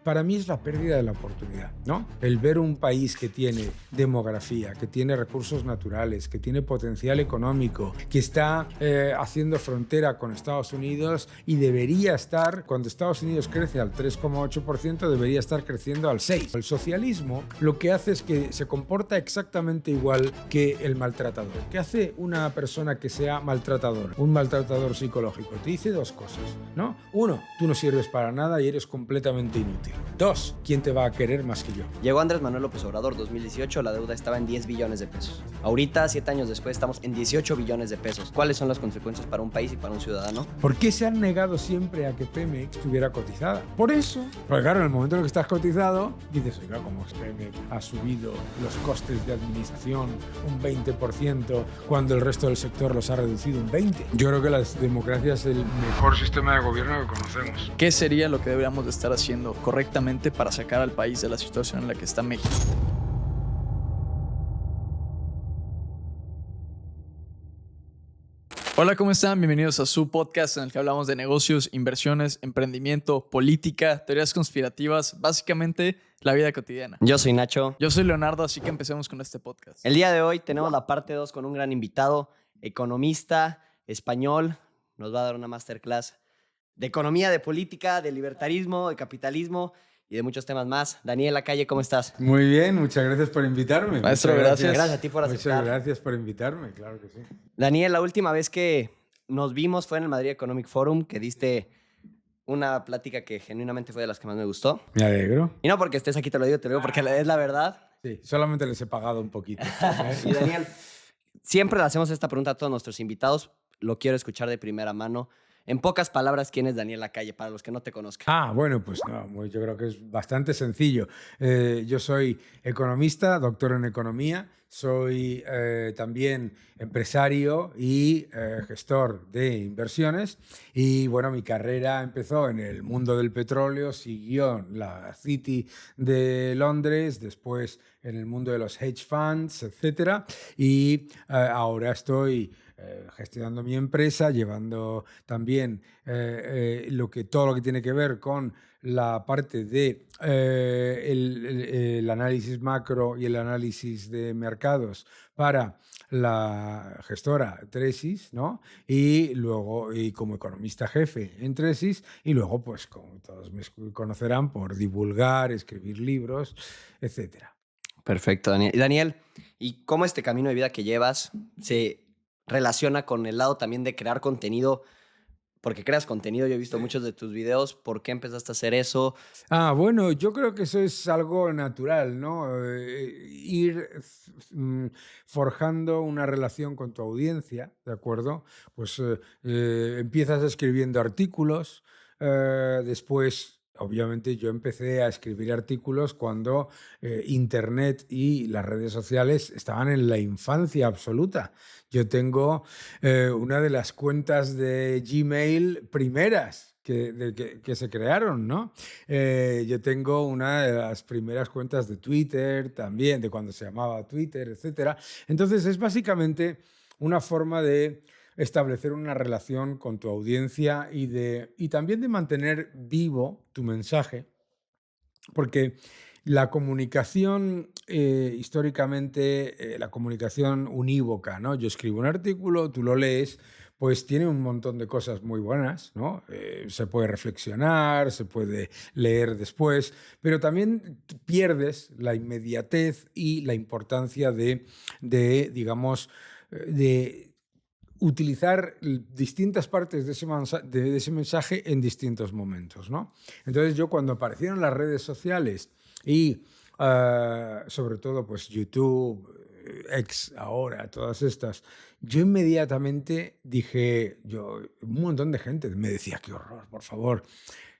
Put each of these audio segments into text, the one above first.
para mí es la pérdida de la oportunidad, ¿no? El ver un país que tiene demografía, que tiene recursos naturales, que tiene potencial económico, que está haciendo frontera con Estados Unidos y debería estar, cuando Estados Unidos crece al 3,8%, debería estar creciendo al 6%. El socialismo lo que hace es que se comporta exactamente igual que el maltratador. ¿Qué hace una persona que sea maltratador? Un maltratador psicológico. Te dice dos cosas, ¿no? Uno, tú no sirves para nada y eres completamente inútil. Dos, ¿quién te va a querer más que yo? Llegó Andrés Manuel López Obrador 2018, la deuda estaba en 10 billones de pesos. Ahorita, 7 años después, estamos en 18 billones de pesos. ¿Cuáles son las consecuencias para un país y para un ciudadano? ¿Por qué se han negado siempre a que Pemex estuviera cotizada? Por eso. Porque claro, en el momento en el que estás cotizado, dices, oiga, como Pemex ha subido los costes de administración un 20% cuando el resto del sector los ha reducido un 20%. Yo creo que la democracia es el mejor sistema de gobierno que conocemos. ¿Qué sería lo que deberíamos de estar haciendo correctamente para sacar al país de la situación en la que está México? Hola, ¿cómo están? Bienvenidos a su podcast en el que hablamos de negocios, inversiones, emprendimiento, política, teorías conspirativas, básicamente la vida cotidiana. Yo soy Nacho. Yo soy Leonardo, así que empecemos con este podcast. El día de hoy tenemos la parte 2 con un gran invitado, economista, español. Nos va a dar una masterclass de economía, de política, de libertarismo, de capitalismo y de muchos temas más. Daniel Lacalle, ¿cómo estás? Muy bien, muchas gracias por invitarme. Maestro, Muchas gracias. Gracias a ti por aceptar. Muchas gracias por invitarme, claro que sí. Daniel, la última vez que nos vimos fue en el Madrid Economic Forum, que diste una plática que genuinamente fue de las que más me gustó. Me alegro. Y no porque estés aquí te lo digo porque es la verdad. Sí, solamente les he pagado un poquito. Y Daniel, siempre le hacemos esta pregunta a todos nuestros invitados. Lo quiero escuchar de primera mano. En pocas palabras, ¿quién es Daniel Lacalle para los que no te conozcan? Bueno, pues no, yo creo que es bastante sencillo. Yo soy economista, doctor en economía, soy también empresario y gestor de inversiones y bueno, mi carrera empezó en el mundo del petróleo, siguió en la City de Londres, después en el mundo de los hedge funds, etcétera, y ahora estoy gestionando mi empresa, llevando también todo lo que tiene que ver con la parte de el análisis macro y el análisis de mercados para la gestora Tresis, ¿no? Y luego, y como economista jefe en Tresis, y luego, pues como todos me conocerán, por divulgar, escribir libros, etcétera. Perfecto, Daniel. Y Daniel, ¿y cómo este camino de vida que llevas se relaciona con el lado también de crear contenido? Porque creas contenido, yo he visto muchos de tus videos. ¿Por qué empezaste a hacer eso? Bueno, yo creo que eso es algo natural, ¿no? Ir forjando una relación con tu audiencia, ¿de acuerdo? Pues empiezas escribiendo artículos, después... Obviamente yo empecé a escribir artículos cuando Internet y las redes sociales estaban en la infancia absoluta. Yo tengo una de las cuentas de Gmail primeras que se crearon, ¿no? Yo tengo una de las primeras cuentas de Twitter también, de cuando se llamaba Twitter, etc. Entonces es básicamente una forma de establecer una relación con tu audiencia y también de mantener vivo tu mensaje, porque la comunicación, históricamente, la comunicación unívoca, ¿no? Yo escribo un artículo, tú lo lees, pues tiene un montón de cosas muy buenas, ¿no? Se puede reflexionar, se puede leer después, pero también pierdes la inmediatez y la importancia digamos, de utilizar distintas partes de ese mensaje en distintos momentos, ¿no? Entonces yo cuando aparecieron las redes sociales y sobre todo pues YouTube, X ahora, todas estas, yo inmediatamente dije, un montón de gente me decía, qué horror, por favor,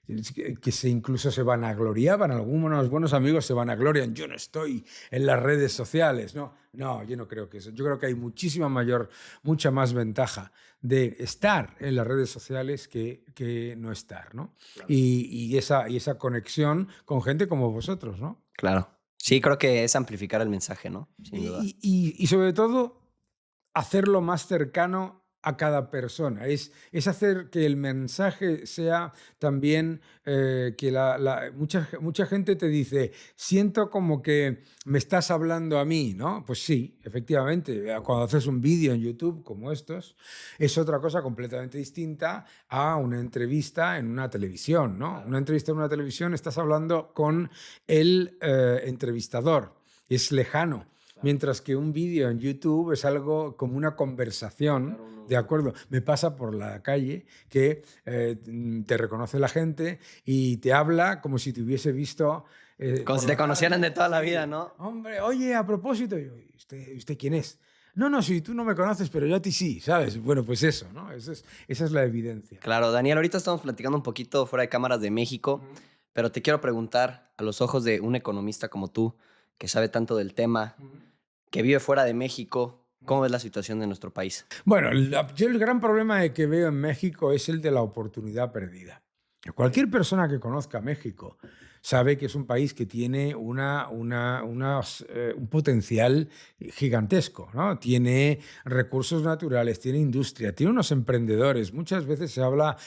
que incluso se vanagloriaban, algunos buenos amigos se vanaglorian, yo no estoy en las redes sociales, no, yo no creo que eso, yo creo que hay mucha más ventaja de estar en las redes sociales que no estar, ¿no? Claro. Y esa conexión con gente como vosotros, ¿no? Claro. Sí, creo que es amplificar el mensaje, ¿no? Sin duda. Y sobre todo, hacerlo más cercano a cada persona, es hacer que el mensaje sea también que mucha gente te dice, siento como que me estás hablando a mí, ¿no? Pues sí, efectivamente, cuando haces un vídeo en YouTube como estos, es otra cosa completamente distinta a una entrevista en una televisión, ¿no? Una entrevista en una televisión estás hablando con el entrevistador, es lejano. Mientras que un vídeo en YouTube es algo como una conversación, ¿de acuerdo? Me pasa por la calle que te reconoce la gente y te habla como si te hubiese visto... Como si te conocieran de toda la vida, ¿no? Hombre, oye, a propósito, ¿usted quién es? No, si tú no me conoces, pero yo a ti sí, ¿sabes? Bueno, pues eso, ¿no? Esa es la evidencia. Claro, Daniel, ahorita estamos platicando un poquito fuera de cámaras de México, pero te quiero preguntar a los ojos de un economista como tú, que sabe tanto del tema, que vive fuera de México, ¿cómo ves la situación de nuestro país? Bueno, yo el gran problema que veo en México es el de la oportunidad perdida. Cualquier persona que conozca México sabe que es un país que tiene un potencial gigantesco, ¿no? Tiene recursos naturales, tiene industria, tiene unos emprendedores. Muchas veces se habla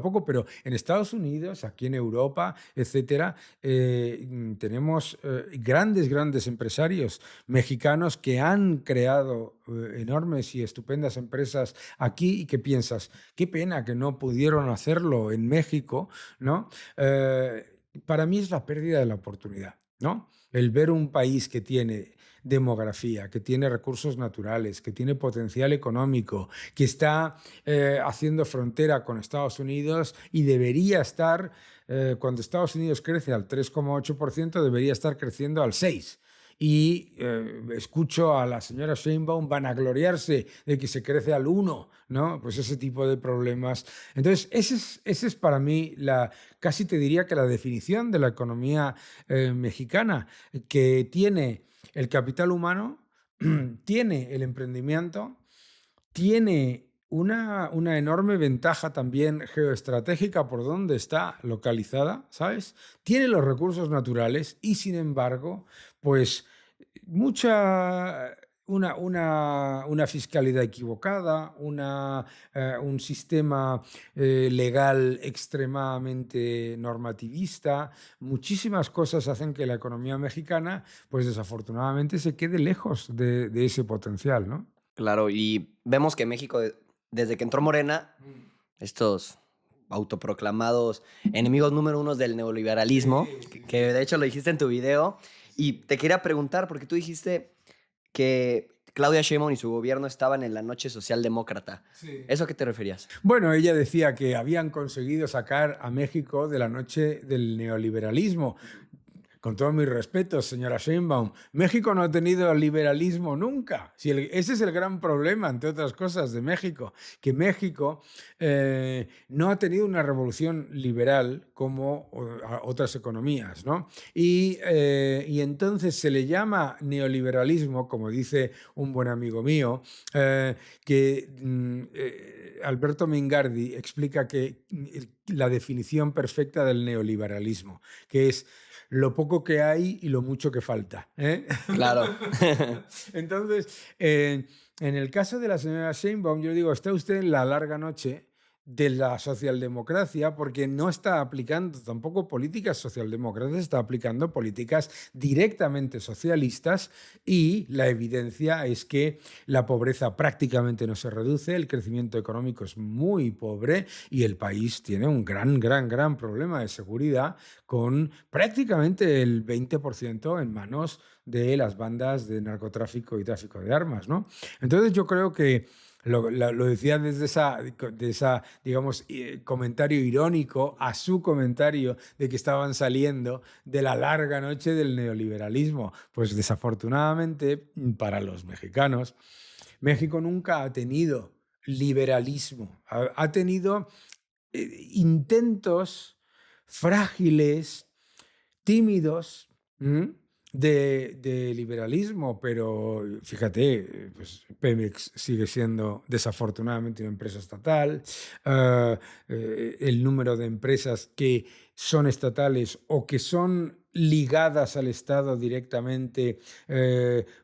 poco, pero en Estados Unidos, aquí en Europa, etcétera, tenemos grandes empresarios mexicanos que han creado enormes y estupendas empresas aquí y que piensas, qué pena que no pudieron hacerlo en México, ¿no? Para mí es la pérdida de la oportunidad, ¿no? El ver un país que tiene demografía, que tiene recursos naturales, que tiene potencial económico, que está haciendo frontera con Estados Unidos y debería estar, cuando Estados Unidos crece al 3,8%, debería estar creciendo al 6%. Y escucho a la señora Sheinbaum vanagloriarse de que se crece al 1, ¿no? Pues ese tipo de problemas. Entonces, ese es para mí casi te diría que la definición de la economía mexicana, que tiene el capital humano, tiene el emprendimiento, tiene una enorme ventaja también geoestratégica por donde está localizada, ¿sabes? Tiene los recursos naturales y, sin embargo, pues una fiscalidad equivocada, un sistema legal extremadamente normativista, muchísimas cosas hacen que la economía mexicana, pues desafortunadamente, se quede lejos de ese potencial, ¿no? Claro, y vemos que México, desde que entró Morena, estos autoproclamados enemigos número uno del neoliberalismo, que de hecho lo dijiste en tu video, y te quería preguntar, porque tú dijiste que Claudia Sheinbaum y su gobierno estaban en la noche socialdemócrata. Sí. ¿Eso a qué te referías? Bueno, ella decía que habían conseguido sacar a México de la noche del neoliberalismo. Con todos mis respetos, señora Sheinbaum, México no ha tenido liberalismo nunca. Ese es el gran problema, entre otras cosas, de México, que México no ha tenido una revolución liberal como otras economías, ¿no? Y entonces se le llama neoliberalismo, como dice un buen amigo mío, Alberto Mingardi explica que la definición perfecta del neoliberalismo, que es lo poco que hay y lo mucho que falta, ¿eh? Claro. Entonces, en el caso de la señora Sheinbaum, yo digo, está usted en la larga noche de la socialdemocracia porque no está aplicando tampoco políticas socialdemócratas, está aplicando políticas directamente socialistas y la evidencia es que la pobreza prácticamente no se reduce, el crecimiento económico es muy pobre y el país tiene un gran problema de seguridad con prácticamente el 20% en manos de las bandas de narcotráfico y tráfico de armas, ¿no? Entonces yo creo que lo decía desde esa digamos, comentario irónico a su comentario de que estaban saliendo de la larga noche del neoliberalismo. Pues desafortunadamente para los mexicanos, México nunca ha tenido liberalismo, ha tenido intentos frágiles, tímidos, de liberalismo, pero fíjate, pues Pemex sigue siendo desafortunadamente una empresa estatal, el número de empresas que son estatales o que son ligadas al Estado directamente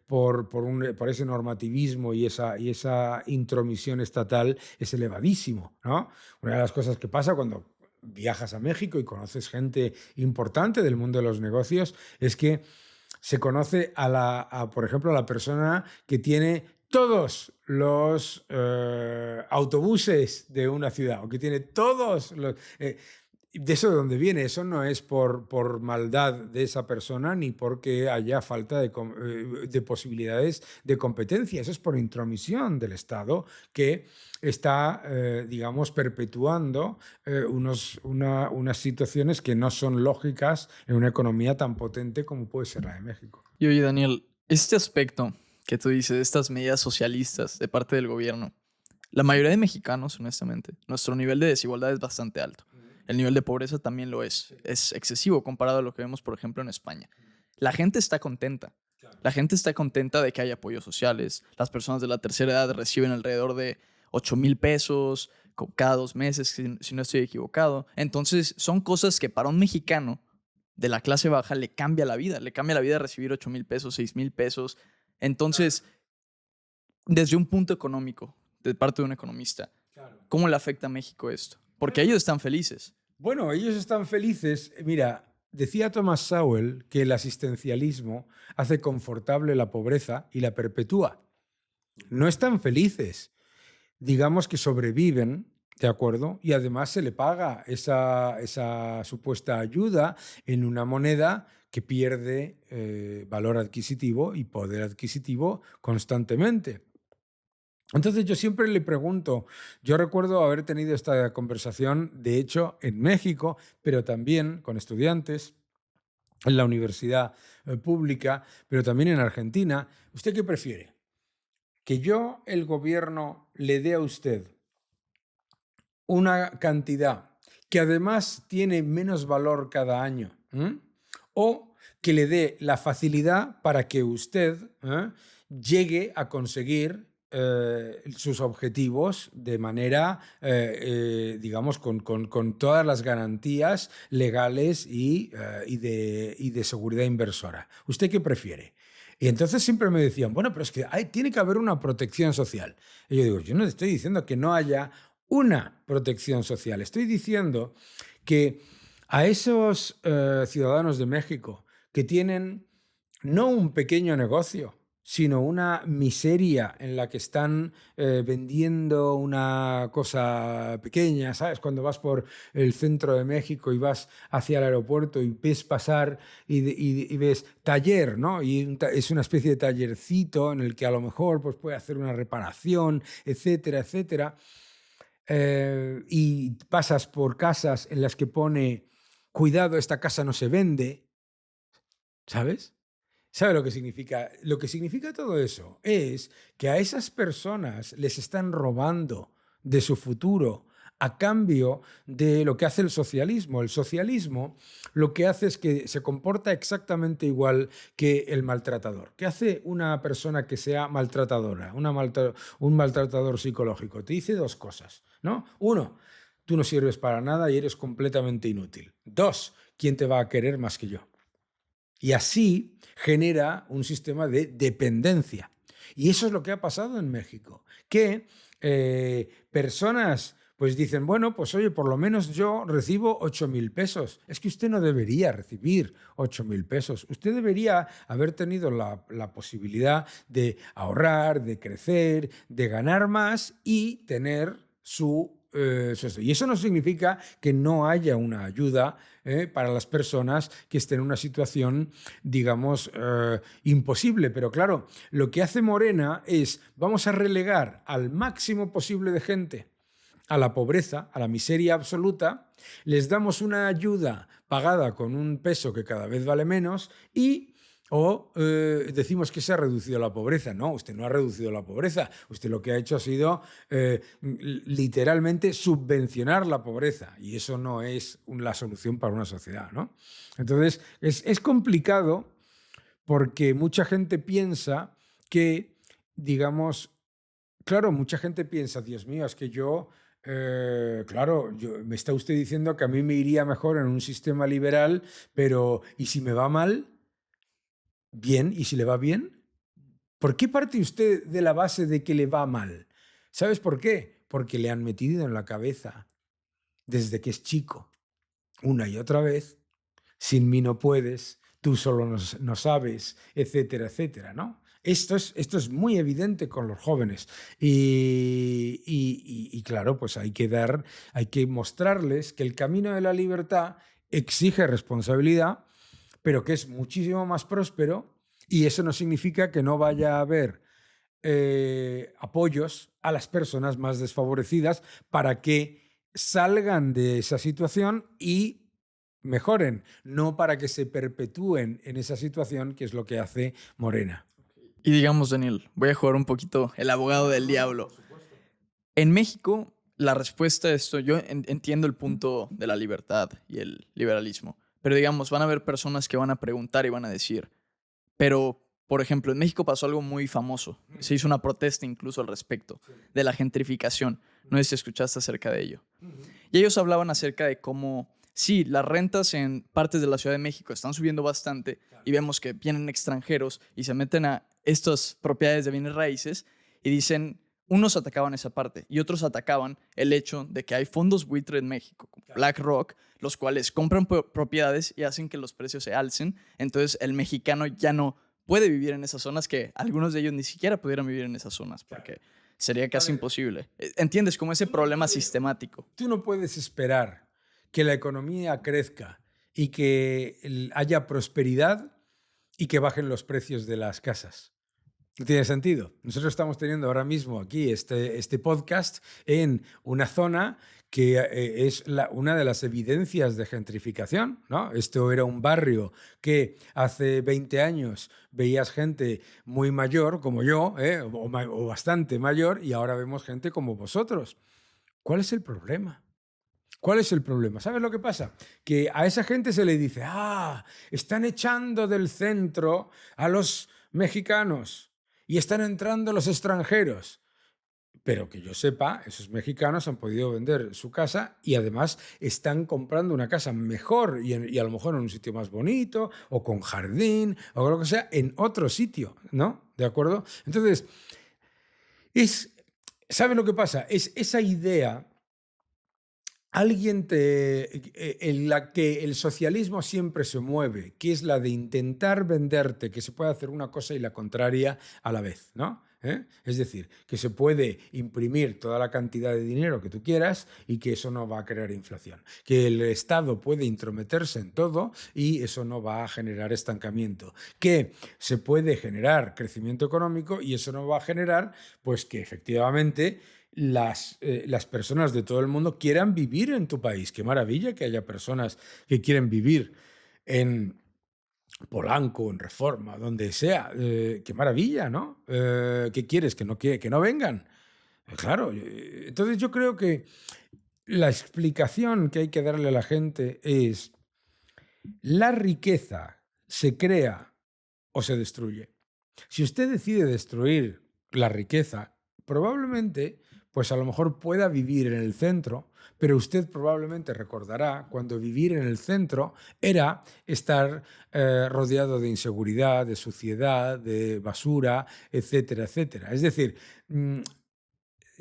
por ese normativismo y esa intromisión estatal es elevadísimo, ¿no? Una de las cosas que pasa cuando viajas a México y conoces gente importante del mundo de los negocios es que se conoce por ejemplo, a la persona que tiene todos los autobuses de una ciudad o que tiene todos los... de eso de dónde viene, eso no es por maldad de esa persona ni porque haya falta de posibilidades de competencia, eso es por intromisión del Estado que está, digamos, perpetuando unas situaciones que no son lógicas en una economía tan potente como puede ser la de México. Y oye, Daniel, este aspecto que tú dices, estas medidas socialistas de parte del gobierno, la mayoría de mexicanos, honestamente, nuestro nivel de desigualdad es bastante alto. El nivel de pobreza también lo es. Es excesivo comparado a lo que vemos, por ejemplo, en España. La gente está contenta. La gente está contenta de que haya apoyos sociales. Las personas de la tercera edad reciben alrededor de 8,000 pesos cada 2 meses, si no estoy equivocado. Entonces, son cosas que para un mexicano de la clase baja le cambia la vida. Le cambia la vida recibir 8,000 pesos, 6,000 pesos. Entonces, desde un punto económico, de parte de un economista, ¿cómo le afecta a México esto? Porque ellos están felices. Bueno, ellos están felices. Mira, decía Thomas Sowell que el asistencialismo hace confortable la pobreza y la perpetúa. No están felices. Digamos que sobreviven, ¿de acuerdo? Y además se le paga esa supuesta ayuda en una moneda que pierde valor adquisitivo y poder adquisitivo constantemente. Entonces yo siempre le pregunto, yo recuerdo haber tenido esta conversación, de hecho, en México, pero también con estudiantes en la universidad pública, pero también en Argentina. ¿Usted qué prefiere? ¿Que yo, el gobierno, le dé a usted una cantidad que además tiene menos valor cada año? ¿O que le dé la facilidad para que usted llegue a conseguir sus objetivos de manera, digamos, con todas las garantías legales y de seguridad inversora? ¿Usted qué prefiere? Y entonces siempre me decían, bueno, pero es que tiene que haber una protección social. Y yo digo, yo no estoy diciendo que no haya una protección social, estoy diciendo que a esos ciudadanos de México que tienen no un pequeño negocio, sino una miseria en la que están vendiendo una cosa pequeña, ¿sabes? Cuando vas por el centro de México y vas hacia el aeropuerto y ves pasar y ves taller, ¿no? Y es una especie de tallercito en el que a lo mejor pues, puede hacer una reparación, etcétera, etcétera. Y pasas por casas en las que pone, cuidado, esta casa no se vende, ¿sabes? ¿Sabe lo que significa? Lo que significa todo eso es que a esas personas les están robando de su futuro a cambio de lo que hace el socialismo. El socialismo lo que hace es que se comporta exactamente igual que el maltratador. ¿Qué hace una persona que sea maltratadora, un maltratador psicológico? Te dice 2 cosas, ¿no? 1, tú no sirves para nada y eres completamente inútil. 2, ¿quién te va a querer más que yo? Y así genera un sistema de dependencia. Y eso es lo que ha pasado en México, que personas pues dicen, bueno, pues oye, por lo menos yo recibo 8,000 pesos. Es que usted no debería recibir 8,000 pesos. Usted debería haber tenido la posibilidad de ahorrar, de crecer, de ganar más y tener y eso no significa que no haya una ayuda para las personas que estén en una situación, digamos, imposible. Pero claro, lo que hace Morena es, vamos a relegar al máximo posible de gente a la pobreza, a la miseria absoluta, les damos una ayuda pagada con un peso que cada vez vale menos o decimos que se ha reducido la pobreza. No, usted no ha reducido la pobreza. Usted lo que ha hecho ha sido literalmente subvencionar la pobreza. Y eso no es la solución para una sociedad, ¿no? Entonces, es complicado porque mucha gente piensa que, digamos, claro, mucha gente piensa, Dios mío, es que yo Claro, me está usted diciendo que a mí me iría mejor en un sistema liberal, pero ¿y si me va mal? Bien, ¿y si le va bien? ¿Por qué parte usted de la base de que le va mal? ¿Sabes por qué? Porque le han metido en la cabeza desde que es chico, una y otra vez, sin mí no puedes, tú solo no sabes, etcétera, etcétera, ¿no? Esto es muy evidente con los jóvenes y claro, pues hay que mostrarles que el camino de la libertad exige responsabilidad, pero que es muchísimo más próspero y eso no significa que no vaya a haber apoyos a las personas más desfavorecidas para que salgan de esa situación y mejoren, no para que se perpetúen en esa situación, que es lo que hace Morena. Y digamos, Daniel, voy a jugar un poquito el abogado del diablo. En México, la respuesta a esto, yo entiendo el punto de la libertad y el liberalismo, pero digamos, van a haber personas que van a preguntar y van a decir, pero, por ejemplo, en México pasó algo muy famoso, se hizo una protesta incluso al respecto de la gentrificación, no sé si escuchaste acerca de ello. Y ellos hablaban acerca de cómo, sí, las rentas en partes de la Ciudad de México están subiendo bastante y vemos que vienen extranjeros y se meten a estas propiedades de bienes raíces y dicen, unos atacaban esa parte y otros atacaban el hecho de que hay fondos buitre en México, como BlackRock, los cuales compran propiedades y hacen que los precios se alcen. Entonces el mexicano ya no puede vivir en esas zonas, que algunos de ellos ni siquiera pudieran vivir en esas zonas porque sería casi imposible. ¿Entiendes? Como ese problema sistemático. Tú no puedes esperar que la economía crezca y que haya prosperidad y que bajen los precios de las casas. No tiene sentido. Nosotros estamos teniendo ahora mismo aquí este podcast en una zona que es una de las evidencias de gentrificación, ¿no? Esto era un barrio que hace 20 años veías gente muy mayor como yo, o bastante mayor, y ahora vemos gente como vosotros. ¿Cuál es el problema? ¿Cuál es el problema? ¿Sabes lo que pasa? Que a esa gente se le dice, están echando del centro a los mexicanos y están entrando los extranjeros. Pero que yo sepa, esos mexicanos han podido vender su casa y además están comprando una casa mejor y a lo mejor en un sitio más bonito o con jardín o lo que sea, en otro sitio, ¿no? ¿De acuerdo? Entonces, ¿sabes lo que pasa? Es esa idea en la que el socialismo siempre se mueve, que es la de intentar venderte que se puede hacer una cosa y la contraria a la vez, ¿no? Es decir, que se puede imprimir toda la cantidad de dinero que tú quieras y que eso no va a crear inflación, que el Estado puede intrometerse en todo y eso no va a generar estancamiento, que se puede generar crecimiento económico y eso no va a generar, pues que efectivamente las personas de todo el mundo quieran vivir en tu país. Qué maravilla que haya personas que quieren vivir en Polanco, en Reforma, donde sea. Qué maravilla, ¿no? ¿Qué quieres? Que no vengan. Claro, entonces yo creo que la explicación que hay que darle a la gente es: la riqueza se crea o se destruye. Si usted decide destruir la riqueza, probablemente, pues a lo mejor pueda vivir en el centro, pero usted probablemente recordará cuando vivir en el centro era estar rodeado de inseguridad, de suciedad, de basura, etcétera, etcétera. Es decir,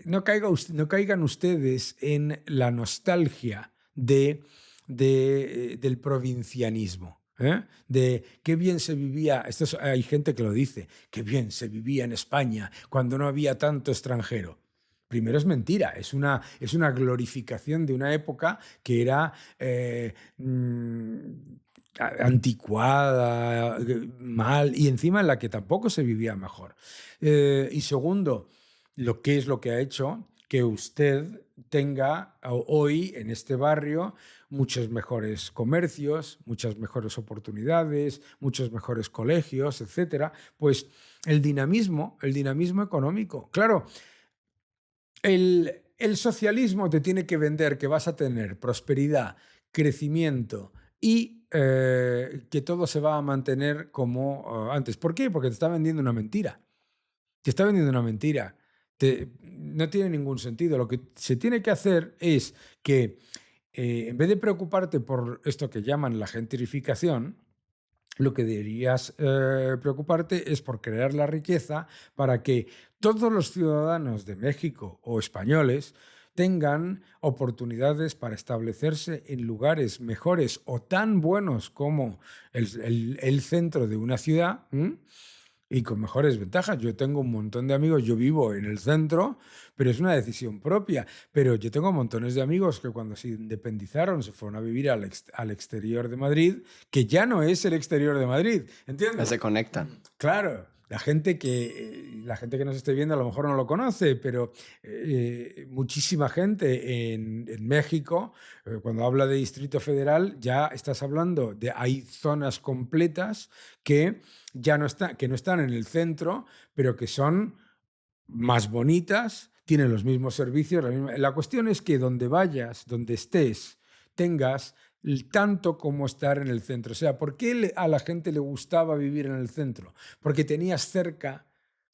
no caigan ustedes en la nostalgia del provincianismo. De qué bien se vivía, hay gente que lo dice, qué bien se vivía en España cuando no había tanto extranjero. Primero es mentira, es una glorificación de una época que era anticuada, mal, y encima en la que tampoco se vivía mejor. Y segundo, ¿qué es lo que ha hecho que usted tenga hoy en este barrio muchos mejores comercios, muchas mejores oportunidades, muchos mejores colegios, etcétera? Pues el dinamismo económico. Claro, el socialismo te tiene que vender que vas a tener prosperidad, crecimiento y que todo se va a mantener como antes. ¿Por qué? Porque te está vendiendo una mentira. Te está vendiendo una mentira. no tiene ningún sentido. Lo que se tiene que hacer es que en vez de preocuparte por esto que llaman la gentrificación, lo que deberías preocuparte es por crear la riqueza para que todos los ciudadanos de México o españoles tengan oportunidades para establecerse en lugares mejores o tan buenos como el centro de una ciudad. Y con mejores ventajas. Yo tengo un montón de amigos, yo vivo en el centro, pero es una decisión propia. Pero yo tengo montones de amigos que cuando se independizaron se fueron a vivir al exterior de Madrid, que ya no es el exterior de Madrid, Ya ¿entiendes? se conectan. Claro, la gente que nos esté viendo a lo mejor no lo conoce, pero muchísima gente en México, cuando habla de Distrito Federal, ya estás hablando de hay zonas completas que ya que no están en el centro, pero que son más bonitas, tienen los mismos servicios. La cuestión es que donde vayas, donde estés, tengas tanto como estar en el centro. O sea, ¿por qué a la gente le gustaba vivir en el centro? Porque tenías cerca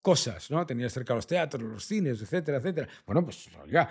cosas, ¿no? Tenías cerca los teatros, los cines, etcétera, etcétera. Bueno, pues oiga,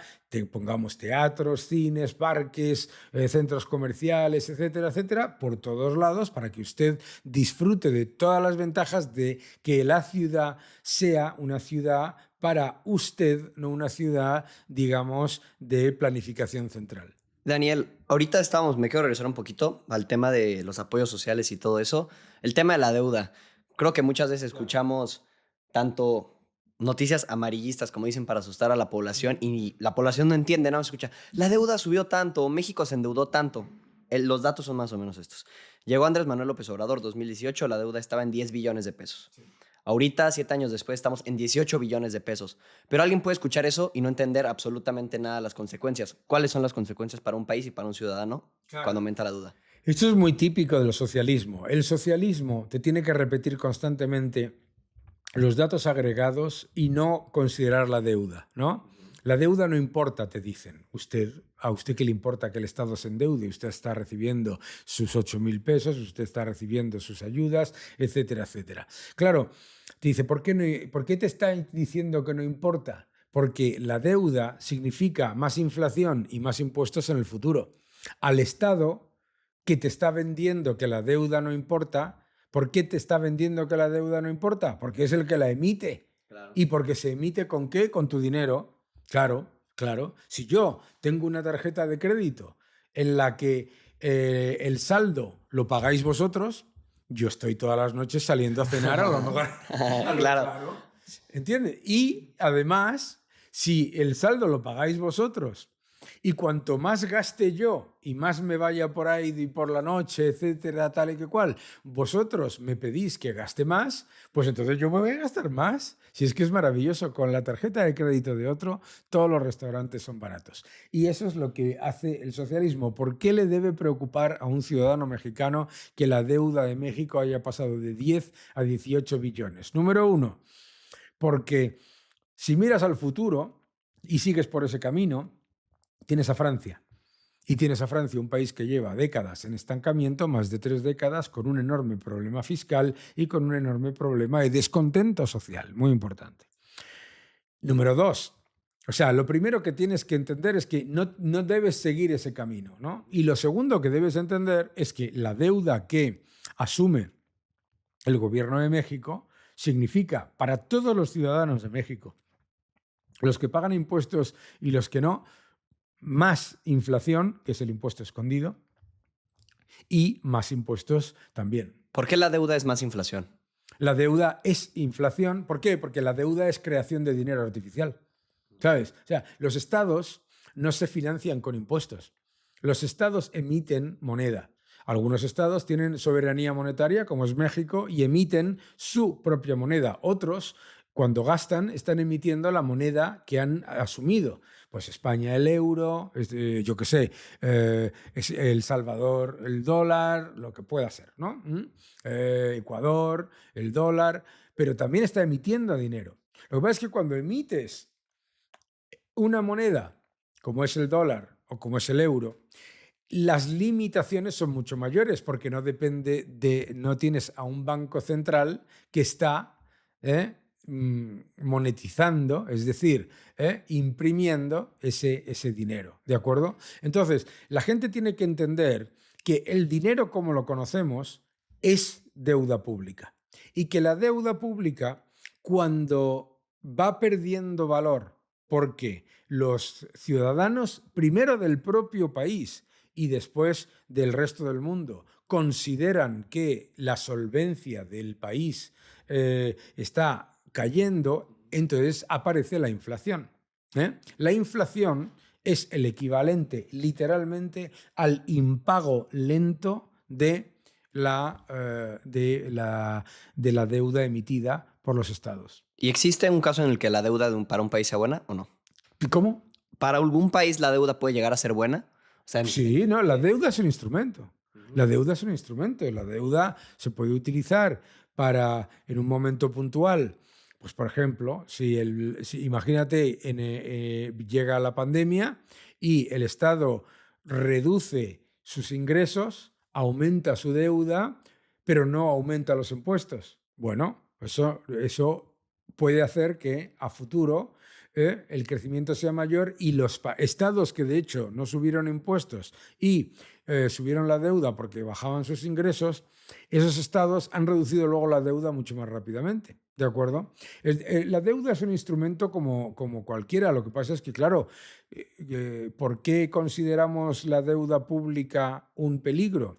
pongamos teatros, cines, parques, centros comerciales, etcétera, etcétera, por todos lados para que usted disfrute de todas las ventajas de que la ciudad sea una ciudad para usted, no una ciudad, digamos, de planificación central. Daniel, ahorita me quiero regresar un poquito al tema de los apoyos sociales y todo eso. El tema de la deuda. Creo que muchas veces escuchamos tanto noticias amarillistas, como dicen, para asustar a la población y la población no entiende, no escucha. La deuda subió tanto, México se endeudó tanto. Los datos son más o menos estos. Llegó Andrés Manuel López Obrador 2018, la deuda estaba en 10 billones de pesos. Sí. Ahorita, 7 años después, estamos en 18 billones de pesos. Pero alguien puede escuchar eso y no entender absolutamente nada de las consecuencias. ¿Cuáles son las consecuencias para un país y para un ciudadano cuando aumenta la deuda? Esto es muy típico del socialismo. El socialismo te tiene que repetir constantemente los datos agregados y no considerar la deuda, ¿no? La deuda no importa, te dicen. ¿A usted qué le importa que el Estado se endeude? Usted está recibiendo sus 8.000 pesos, usted está recibiendo sus ayudas, etcétera, etcétera. Claro, te dice, ¿por qué te está diciendo que no importa? Porque la deuda significa más inflación y más impuestos en el futuro. Al Estado que te está vendiendo que la deuda no importa, ¿por qué te está vendiendo que la deuda no importa? Porque es el que la emite. Claro. ¿Y porque se emite con qué? Con tu dinero. Claro, claro. Si yo tengo una tarjeta de crédito en la que el saldo lo pagáis vosotros, yo estoy todas las noches saliendo a cenar a lo mejor. Claro. ¿Entiendes? Y además, si el saldo lo pagáis vosotros y cuanto más gaste yo y más me vaya por ahí por la noche, etcétera, tal y que cual, vosotros me pedís que gaste más, pues entonces yo me voy a gastar más. Si es que es maravilloso, con la tarjeta de crédito de otro, todos los restaurantes son baratos. Y eso es lo que hace el socialismo. ¿Por qué le debe preocupar a un ciudadano mexicano que la deuda de México haya pasado de 10 a 18 billones? Número uno, porque si miras al futuro y sigues por ese camino, tienes a Francia. Y tienes a Francia, un país que lleva décadas en estancamiento, más de 3 décadas, con un enorme problema fiscal y con un enorme problema de descontento social, muy importante. Número 2, o sea, lo primero que tienes que entender es que no debes seguir ese camino, ¿no? Y lo segundo que debes entender es que la deuda que asume el gobierno de México significa para todos los ciudadanos de México, los que pagan impuestos y los que no, más inflación, que es el impuesto escondido, y más impuestos también. ¿Por qué la deuda es más inflación? La deuda es inflación. ¿Por qué? Porque la deuda es creación de dinero artificial. ¿Sabes? O sea, los estados no se financian con impuestos. Los estados emiten moneda. Algunos estados tienen soberanía monetaria, como es México, y emiten su propia moneda. Otros, cuando gastan, están emitiendo la moneda que han asumido. Pues España el euro, yo qué sé, El Salvador el dólar, lo que pueda ser, ¿no? Ecuador, el dólar, pero también está emitiendo dinero. Lo que pasa es que cuando emites una moneda, como es el dólar o como es el euro, las limitaciones son mucho mayores porque no tienes a un banco central que está monetizando, es decir, imprimiendo ese dinero, ¿de acuerdo? Entonces, la gente tiene que entender que el dinero como lo conocemos es deuda pública y que la deuda pública, cuando va perdiendo valor porque los ciudadanos, primero del propio país y después del resto del mundo, consideran que la solvencia del país está cayendo, entonces aparece la inflación. La inflación es el equivalente literalmente al impago lento de la deuda emitida por los estados. ¿Y existe un caso en el que la deuda para un país sea buena o no? ¿Cómo? ¿Para algún país la deuda puede llegar a ser buena? O sea, Sí, no, la deuda es un instrumento. La deuda es un instrumento. La deuda se puede utilizar para, en un momento puntual, pues por ejemplo, si imagínate, llega la pandemia y el Estado reduce sus ingresos, aumenta su deuda, pero no aumenta los impuestos. Bueno, eso puede hacer que a futuro el crecimiento sea mayor y los estados que de hecho no subieron impuestos y subieron la deuda porque bajaban sus ingresos, esos estados han reducido luego la deuda mucho más rápidamente. ¿De acuerdo? La deuda es un instrumento como cualquiera. Lo que pasa es que, claro, ¿por qué consideramos la deuda pública un peligro?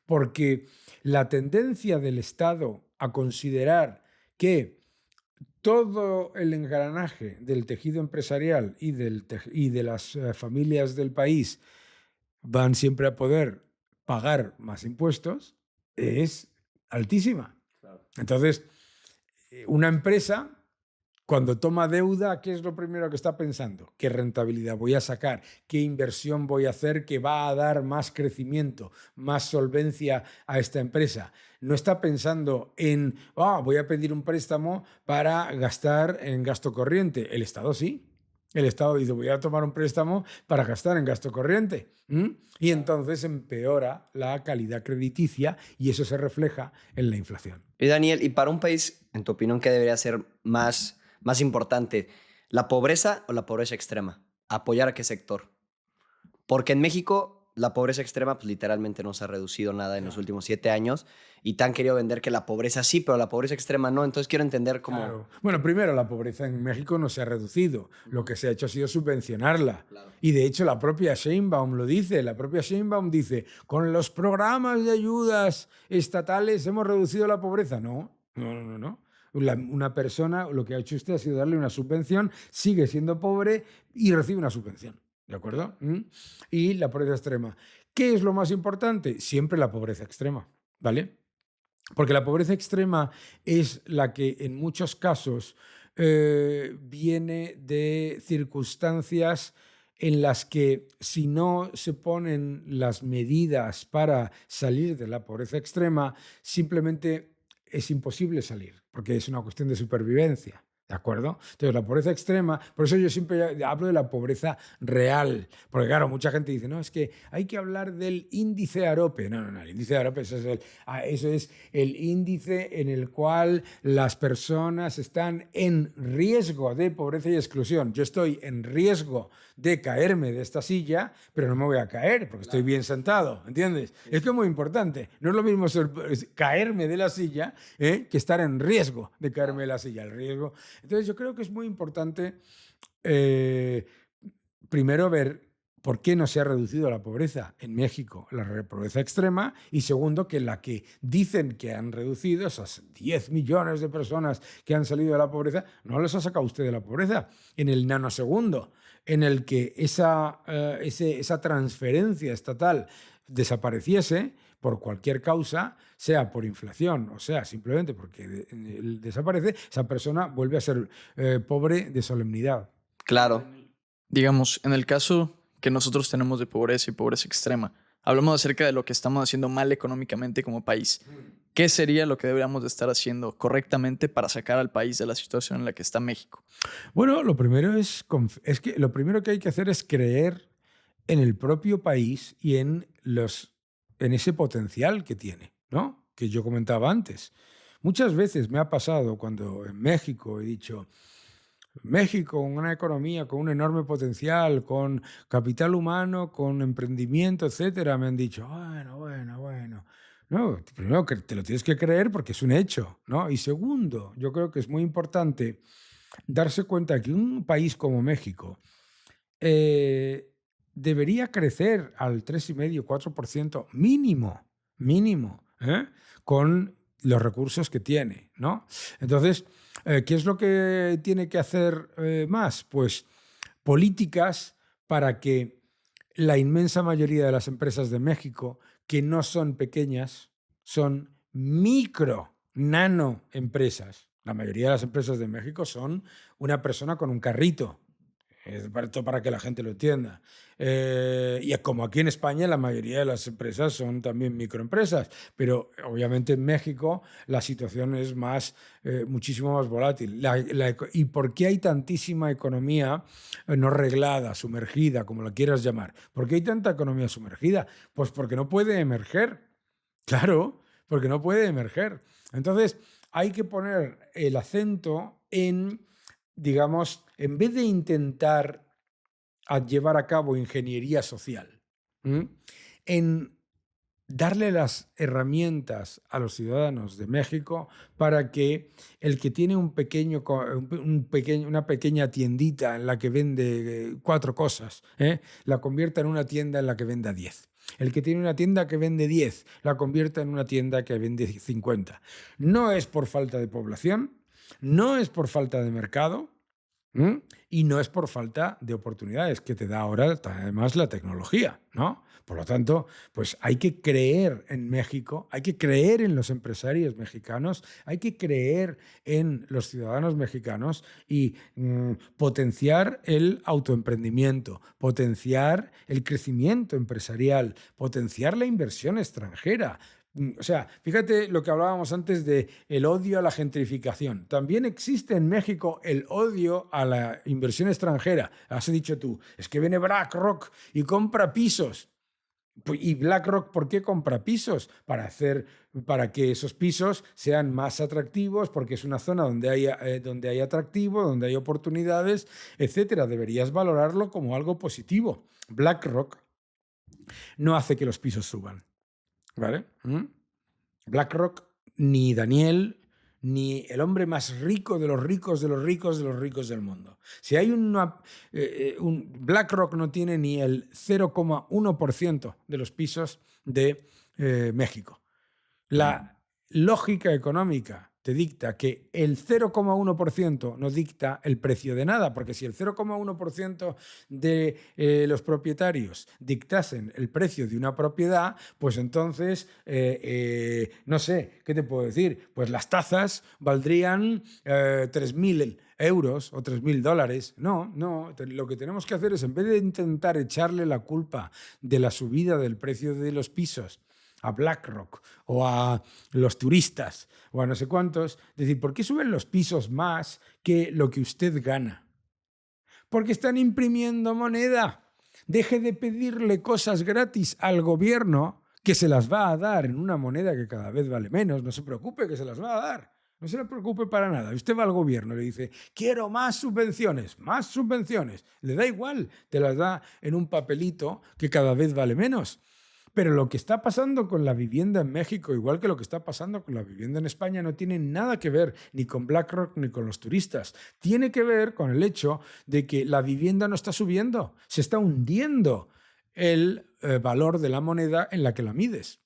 Porque la tendencia del Estado a considerar que todo el engranaje del tejido empresarial y de las familias del país van siempre a poder pagar más impuestos es altísima. Claro. Entonces, una empresa, cuando toma deuda, ¿qué es lo primero que está pensando? ¿Qué rentabilidad voy a sacar? ¿Qué inversión voy a hacer que va a dar más crecimiento, más solvencia a esta empresa? No está pensando en, voy a pedir un préstamo para gastar en gasto corriente. El Estado sí. El Estado dice, voy a tomar un préstamo para gastar en gasto corriente. Y entonces empeora la calidad crediticia y eso se refleja en la inflación. Y Daniel, ¿y para un país, en tu opinión, qué debería ser más importante? ¿La pobreza o la pobreza extrema? ¿Apoyar a qué sector? Porque en México la pobreza extrema pues literalmente no se ha reducido nada en los últimos 7 años y te han querido vender que la pobreza sí, pero la pobreza extrema no. Entonces quiero entender cómo... Claro. Bueno, primero, la pobreza en México no se ha reducido. Lo que se ha hecho ha sido subvencionarla. Claro. Y de hecho la propia Sheinbaum lo dice. La propia Sheinbaum dice, con los programas de ayudas estatales hemos reducido la pobreza. No. Una persona, lo que ha hecho usted ha sido darle una subvención, sigue siendo pobre y recibe una subvención. ¿De acuerdo? Y la pobreza extrema. ¿Qué es lo más importante? Siempre la pobreza extrema. ¿Vale? Porque la pobreza extrema es la que en muchos casos viene de circunstancias en las que si no se ponen las medidas para salir de la pobreza extrema, simplemente es imposible salir, porque es una cuestión de supervivencia. ¿De acuerdo? Entonces, la pobreza extrema, por eso yo siempre hablo de la pobreza real, porque claro, mucha gente dice, no, es que hay que hablar del índice AROPE. No, el índice AROPE eso es el índice en el cual las personas están en riesgo de pobreza y exclusión. Yo estoy en riesgo de caerme de esta silla, pero no me voy a caer porque estoy bien sentado, ¿entiendes? Es que es muy importante. No es lo mismo caerme de la silla que estar en riesgo de caerme de la silla. El riesgo... Entonces yo creo que es muy importante primero ver por qué no se ha reducido la pobreza en México, la pobreza extrema, y segundo, que la que dicen que han reducido, esas 10 millones de personas que han salido de la pobreza, no les ha sacado usted de la pobreza en el nanosegundo en el que esa transferencia estatal desapareciese por cualquier causa, sea por inflación o sea simplemente porque desaparece, esa persona vuelve a ser pobre de solemnidad. Claro. Digamos, en el caso que nosotros tenemos de pobreza y pobreza extrema, hablamos acerca de lo que estamos haciendo mal económicamente como país. ¿Qué sería lo que deberíamos de estar haciendo correctamente para sacar al país de la situación en la que está México? Bueno, lo primero que lo primero que hay que hacer es creer en el propio país y en ese potencial que tiene, ¿no? Que yo comentaba antes. Muchas veces me ha pasado cuando en México he dicho, México, una economía con un enorme potencial, con capital humano, con emprendimiento, etcétera, me han dicho, bueno, bueno, bueno. No, primero que te lo tienes que creer porque es un hecho, ¿no? Y segundo, yo creo que es muy importante darse cuenta que un país como México eh, debería crecer al 3,5, 4% mínimo, mínimo, ¿eh? Con los recursos que tiene, ¿no? Entonces, ¿qué es lo que tiene que hacer más? Pues políticas para que la inmensa mayoría de las empresas de México, que no son pequeñas, son micro, nano empresas. La mayoría de las empresas de México son una persona con un carrito, esto para que la gente lo entienda. Y es como aquí en España, la mayoría de las empresas son también microempresas, pero obviamente en México la situación es muchísimo más volátil. ¿Y por qué hay tantísima economía no reglada, sumergida, como la quieras llamar? ¿Por qué hay tanta economía sumergida? Pues porque no puede emerger. Claro, porque no puede emerger. Entonces, hay que poner el acento en, digamos, en vez de intentar llevar a cabo ingeniería social, ¿m? En darle las herramientas a los ciudadanos de México para que el que tiene una pequeña tiendita en la que vende 4 cosas, la convierta en una tienda en la que venda 10. El que tiene una tienda que vende 10, la convierta en una tienda que vende 50. No es por falta de población, no es por falta de mercado, ¿Mm? Y no es por falta de oportunidades que te da ahora además la tecnología, ¿no? Por lo tanto, pues hay que creer en México, hay que creer en los empresarios mexicanos, hay que creer en los ciudadanos mexicanos y potenciar el autoemprendimiento, potenciar el crecimiento empresarial, potenciar la inversión extranjera. O sea, fíjate lo que hablábamos antes de el odio a la gentrificación. También existe en México el odio a la inversión extranjera. Has dicho tú, es que viene BlackRock y compra pisos. ¿Y BlackRock por qué compra pisos? Para que esos pisos sean más atractivos, porque es una zona donde hay atractivo, donde hay oportunidades, etcétera. Deberías valorarlo como algo positivo. BlackRock no hace que los pisos suban. ¿Vale? BlackRock, ni Daniel, ni el hombre más rico de los ricos de los ricos de los ricos del mundo. Si hay BlackRock no tiene ni el 0,1% de los pisos de México. La lógica económica te dicta que el 0,1% no dicta el precio de nada, porque si el 0,1% de los propietarios dictasen el precio de una propiedad, pues entonces, no sé, ¿qué te puedo decir? Pues las tazas valdrían 3.000 euros o 3.000 dólares. No, lo que tenemos que hacer es, en vez de intentar echarle la culpa de la subida del precio de los pisos a BlackRock o a los turistas o a no sé cuántos, decir, ¿por qué suben los pisos más que lo que usted gana? Porque están imprimiendo moneda. Deje de pedirle cosas gratis al gobierno que se las va a dar en una moneda que cada vez vale menos. No se preocupe, que se las va a dar. No se le preocupe para nada. Usted va al gobierno y le dice, quiero más subvenciones, más subvenciones. Le da igual, te las da en un papelito que cada vez vale menos. Pero lo que está pasando con la vivienda en México, igual que lo que está pasando con la vivienda en España, no tiene nada que ver ni con BlackRock ni con los turistas. Tiene que ver con el hecho de que la vivienda no está subiendo, se está hundiendo el valor de la moneda en la que la mides.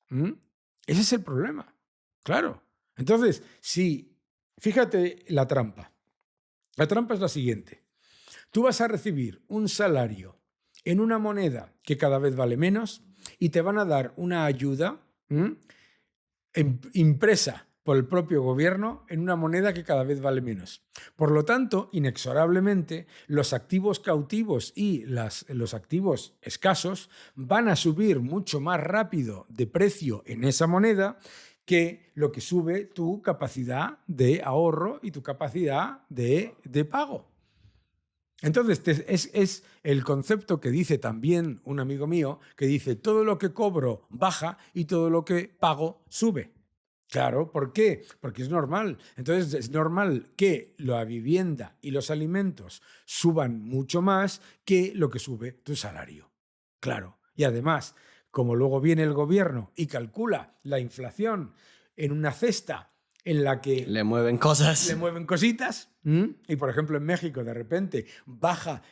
Ese es el problema. Claro. Entonces, fíjate la trampa. La trampa es la siguiente. Tú vas a recibir un salario en una moneda que cada vez vale menos y te van a dar una ayuda impresa por el propio gobierno en una moneda que cada vez vale menos. Por lo tanto, inexorablemente, los activos cautivos y los activos escasos van a subir mucho más rápido de precio en esa moneda que lo que sube tu capacidad de ahorro y tu capacidad de pago. Entonces, es el concepto que dice también un amigo mío, que dice, todo lo que cobro baja y todo lo que pago sube. Claro, ¿por qué? Porque es normal. Entonces es normal que la vivienda y los alimentos suban mucho más que lo que sube tu salario. Claro. Y además, como luego viene el gobierno y calcula la inflación en una cesta en la que Le mueven cosas. le mueven cositas, y por ejemplo en México de repente baja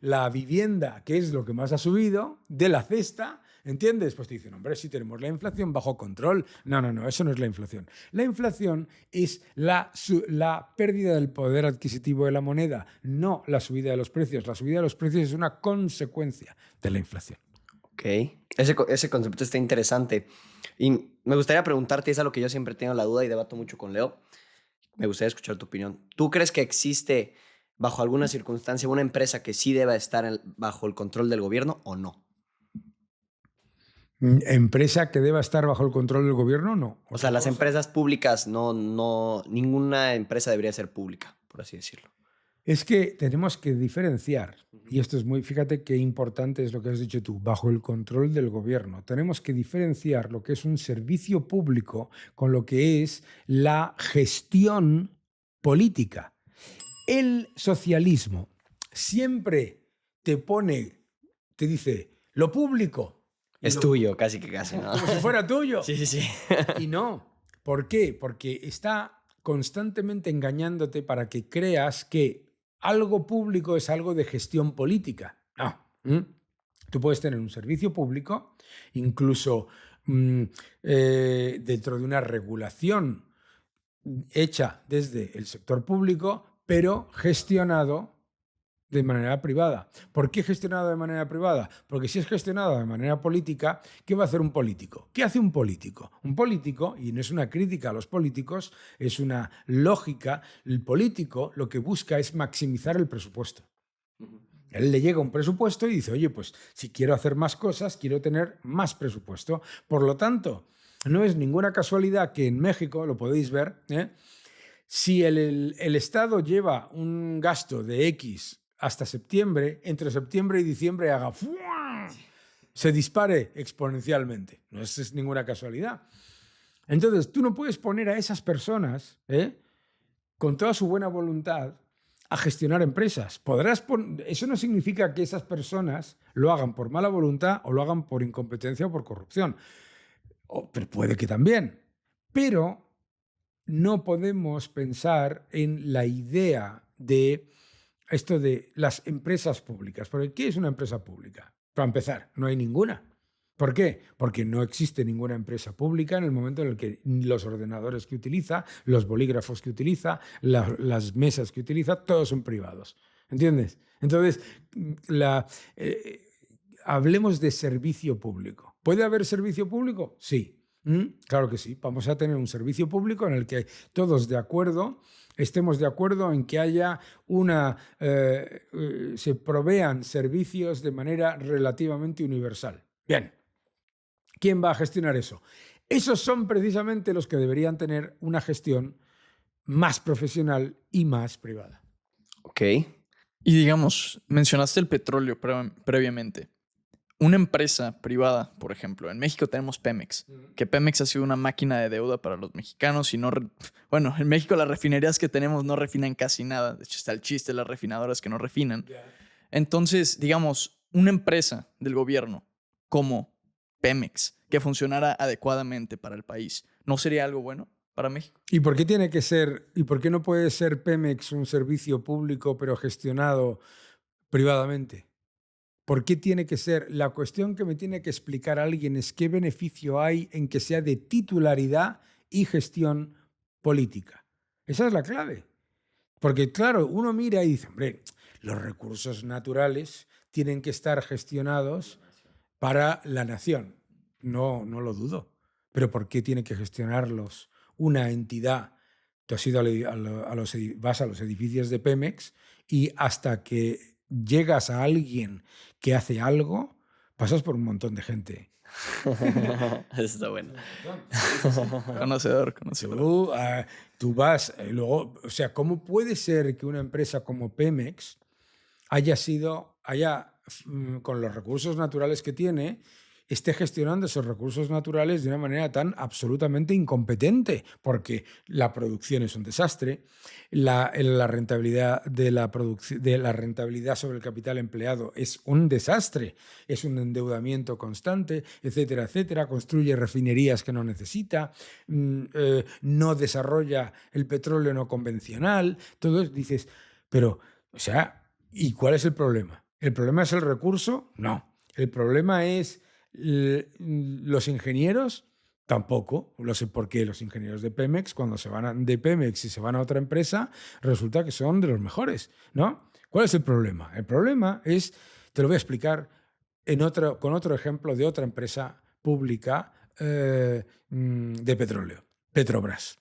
la vivienda, que es lo que más ha subido, de la cesta, ¿entiendes? Pues te dicen, hombre, si tenemos la inflación bajo control. No, no, no, eso no es la inflación. La inflación es la pérdida del poder adquisitivo de la moneda, no la subida de los precios. La subida de los precios es una consecuencia de la inflación. Ok, ese concepto está interesante. Y me gustaría preguntarte, es algo que yo siempre tengo la duda y debato mucho con Leo. Me gustaría escuchar tu opinión. ¿Tú crees que existe, bajo alguna circunstancia, una empresa que sí deba estar bajo el control del gobierno o no? ¿Empresa que deba estar bajo el control del gobierno? No. O sea, las empresas públicas, ninguna empresa debería ser pública, por así decirlo. Es que tenemos que diferenciar, y esto es muy, fíjate qué importante es lo que has dicho tú, bajo el control del gobierno. Tenemos que diferenciar lo que es un servicio público con lo que es la gestión política. El socialismo siempre te dice, lo público. Es tuyo, casi que casi, ¿no? Como si fuera tuyo. Sí, sí, sí. Y no. ¿Por qué? Porque está constantemente engañándote para que creas que algo público es algo de gestión política. No. Tú puedes tener un servicio público, incluso dentro de una regulación hecha desde el sector público, pero gestionado de manera privada. ¿Por qué gestionado de manera privada? Porque si es gestionado de manera política, ¿qué va a hacer un político? ¿Qué hace un político? Un político, y no es una crítica a los políticos, es una lógica, el político lo que busca es maximizar el presupuesto. Él le llega un presupuesto y dice, oye, pues si quiero hacer más cosas, quiero tener más presupuesto. Por lo tanto, no es ninguna casualidad que en México, lo podéis ver, si el Estado lleva un gasto de X hasta septiembre, entre septiembre y diciembre haga ¡fua! Se dispare exponencialmente. No es ninguna casualidad. Entonces, tú no puedes poner a esas personas, con toda su buena voluntad, a gestionar empresas. Eso no significa que esas personas lo hagan por mala voluntad o lo hagan por incompetencia o por corrupción. Pero puede que también. Pero no podemos pensar en la idea de esto de las empresas públicas. Porque ¿qué es una empresa pública? Para empezar, no hay ninguna. ¿Por qué? Porque no existe ninguna empresa pública en el momento en el que los ordenadores que utiliza, los bolígrafos que utiliza, las mesas que utiliza, todos son privados. ¿Entiendes? Entonces, hablemos de servicio público. ¿Puede haber servicio público? Sí. Claro que sí. Vamos a tener un servicio público en el que todos estemos de acuerdo en que haya se provean servicios de manera relativamente universal. Bien. ¿Quién va a gestionar eso? Esos son precisamente los que deberían tener una gestión más profesional y más privada. Ok. Y digamos, mencionaste el petróleo previamente. Una empresa privada, por ejemplo, en México tenemos Pemex, que Pemex ha sido una máquina de deuda para los mexicanos y bueno, en México las refinerías que tenemos no refinan casi nada. De hecho, está el chiste de las refinadoras que no refinan. Entonces, digamos, una empresa del gobierno como Pemex que funcionara adecuadamente para el país, ¿no sería algo bueno para México? ¿Y por qué por qué no puede ser Pemex un servicio público pero gestionado privadamente? ¿Por qué tiene que ser? La cuestión que me tiene que explicar alguien es qué beneficio hay en que sea de titularidad y gestión política. Esa es la clave. Porque, claro, uno mira y dice, hombre, los recursos naturales tienen que estar gestionados para la nación. No lo dudo. Pero ¿por qué tiene que gestionarlos una entidad? Tú has ido vas a los edificios de Pemex y hasta que llegas a alguien que hace algo, pasas por un montón de gente. Eso está bueno. Conocedor. Tú vas, luego, o sea, ¿cómo puede ser que una empresa como Pemex haya con los recursos naturales que tiene, esté gestionando esos recursos naturales de una manera tan absolutamente incompetente, porque la producción es un desastre, la rentabilidad de la rentabilidad sobre el capital empleado es un desastre, es un endeudamiento constante, etcétera, etcétera, construye refinerías que no necesita, no desarrolla el petróleo no convencional, todo eso, dices, pero, o sea, ¿y cuál es el problema? ¿El problema es el recurso? No. ¿El problema es los ingenieros? Tampoco. Lo sé por qué los ingenieros de Pemex, cuando se van de Pemex y se van a otra empresa, resulta que son de los mejores, ¿no? ¿Cuál es el problema? El problema es, te lo voy a explicar con otro ejemplo de otra empresa pública de petróleo, Petrobras.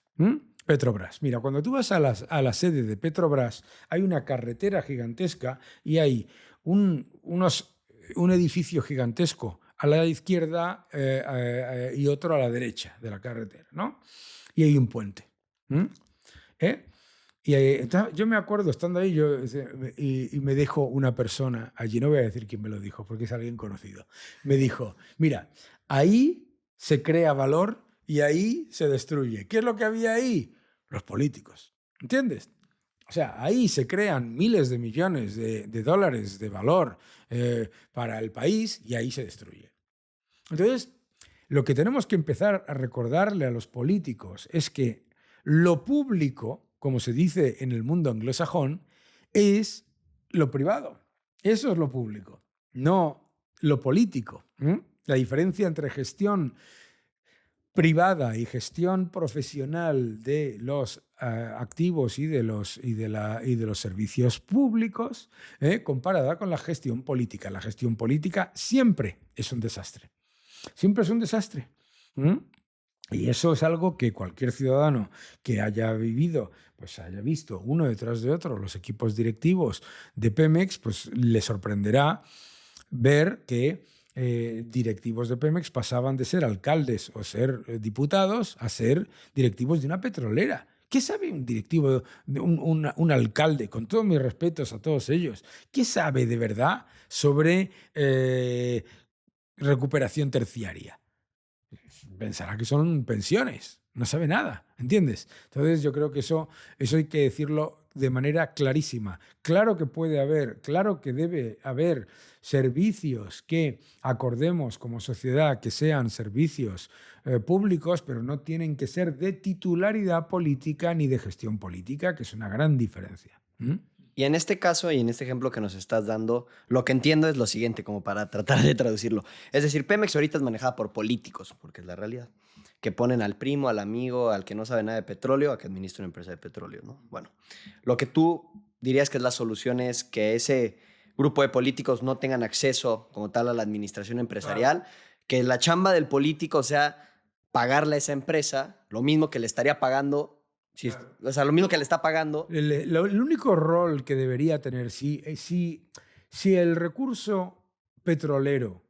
Petrobras. Mira, cuando tú vas a la sede de Petrobras, hay una carretera gigantesca y hay un edificio gigantesco a la izquierda y otro a la derecha de la carretera, ¿no? Y hay un puente. Yo me acuerdo estando ahí y me dijo una persona allí, no voy a decir quién me lo dijo porque es alguien conocido, me dijo, mira, ahí se crea valor y ahí se destruye. ¿Qué es lo que había ahí? Los políticos, ¿entiendes? O sea, ahí se crean miles de millones de dólares de valor para el país y ahí se destruye. Entonces, lo que tenemos que empezar a recordarle a los políticos es que lo público, como se dice en el mundo anglosajón, es lo privado. Eso es lo público, no lo político. La diferencia entre gestión privada y gestión profesional de los activos y de los servicios públicos, comparada con la gestión política. La gestión política siempre es un desastre. Siempre es un desastre. Y eso es algo que cualquier ciudadano que haya vivido, pues haya visto uno detrás de otro los equipos directivos de Pemex, pues le sorprenderá ver que directivos de Pemex pasaban de ser alcaldes o ser diputados a ser directivos de una petrolera. ¿Qué sabe un directivo, un alcalde, con todos mis respetos a todos ellos, qué sabe de verdad sobre recuperación terciaria? Pensará que son pensiones, no sabe nada, ¿entiendes? Entonces yo creo que eso hay que decirlo de manera clarísima. Claro que puede haber, claro que debe haber servicios que acordemos como sociedad que sean servicios públicos, pero no tienen que ser de titularidad política ni de gestión política, que es una gran diferencia. Y en este caso y en este ejemplo que nos estás dando, lo que entiendo es lo siguiente, como para tratar de traducirlo. Es decir, Pemex ahorita es manejada por políticos, porque es la realidad, que ponen al primo, al amigo, al que no sabe nada de petróleo, a que administre una empresa de petróleo, ¿no? Bueno, lo que tú dirías que es la solución es que ese grupo de políticos no tengan acceso como tal a la administración empresarial, claro, que la chamba del político sea pagarle a esa empresa lo mismo que le estaría pagando. Sí, o sea, lo mismo que le está pagando. El único rol que debería tener, si el recurso petrolero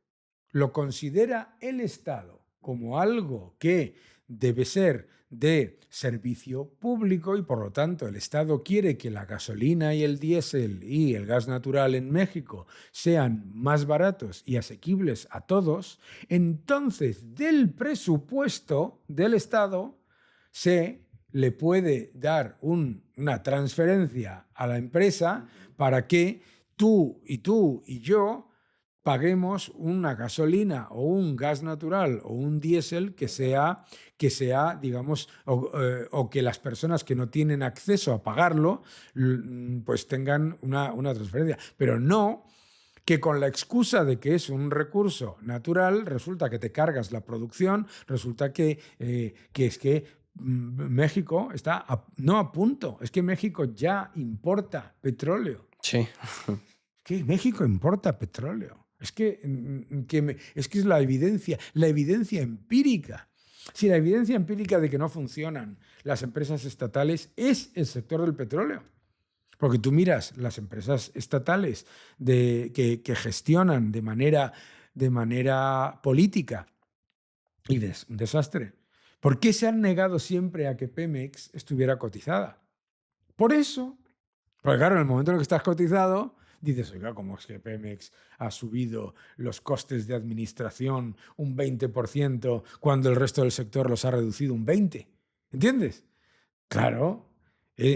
lo considera el Estado como algo que debe ser de servicio público y por lo tanto el Estado quiere que la gasolina y el diésel y el gas natural en México sean más baratos y asequibles a todos, entonces del presupuesto del Estado se le puede dar una transferencia a la empresa para que tú y yo paguemos una gasolina o un gas natural o un diésel que sea digamos, o que las personas que no tienen acceso a pagarlo, pues tengan una transferencia. Pero no que con la excusa de que es un recurso natural, resulta que te cargas la producción, resulta que es que México está no a punto, es que México ya importa petróleo. Sí. Que México importa petróleo. Es que es la evidencia empírica. Si la evidencia empírica de que no funcionan las empresas estatales es el sector del petróleo. Porque tú miras las empresas estatales que gestionan de manera política y un desastre. ¿Por qué se han negado siempre a que Pemex estuviera cotizada? Por eso. Porque claro, en el momento en el que estás cotizado, Dices, oiga, ¿cómo es que Pemex ha subido los costes de administración un 20% cuando el resto del sector los ha reducido un 20%? ¿Entiendes? Claro,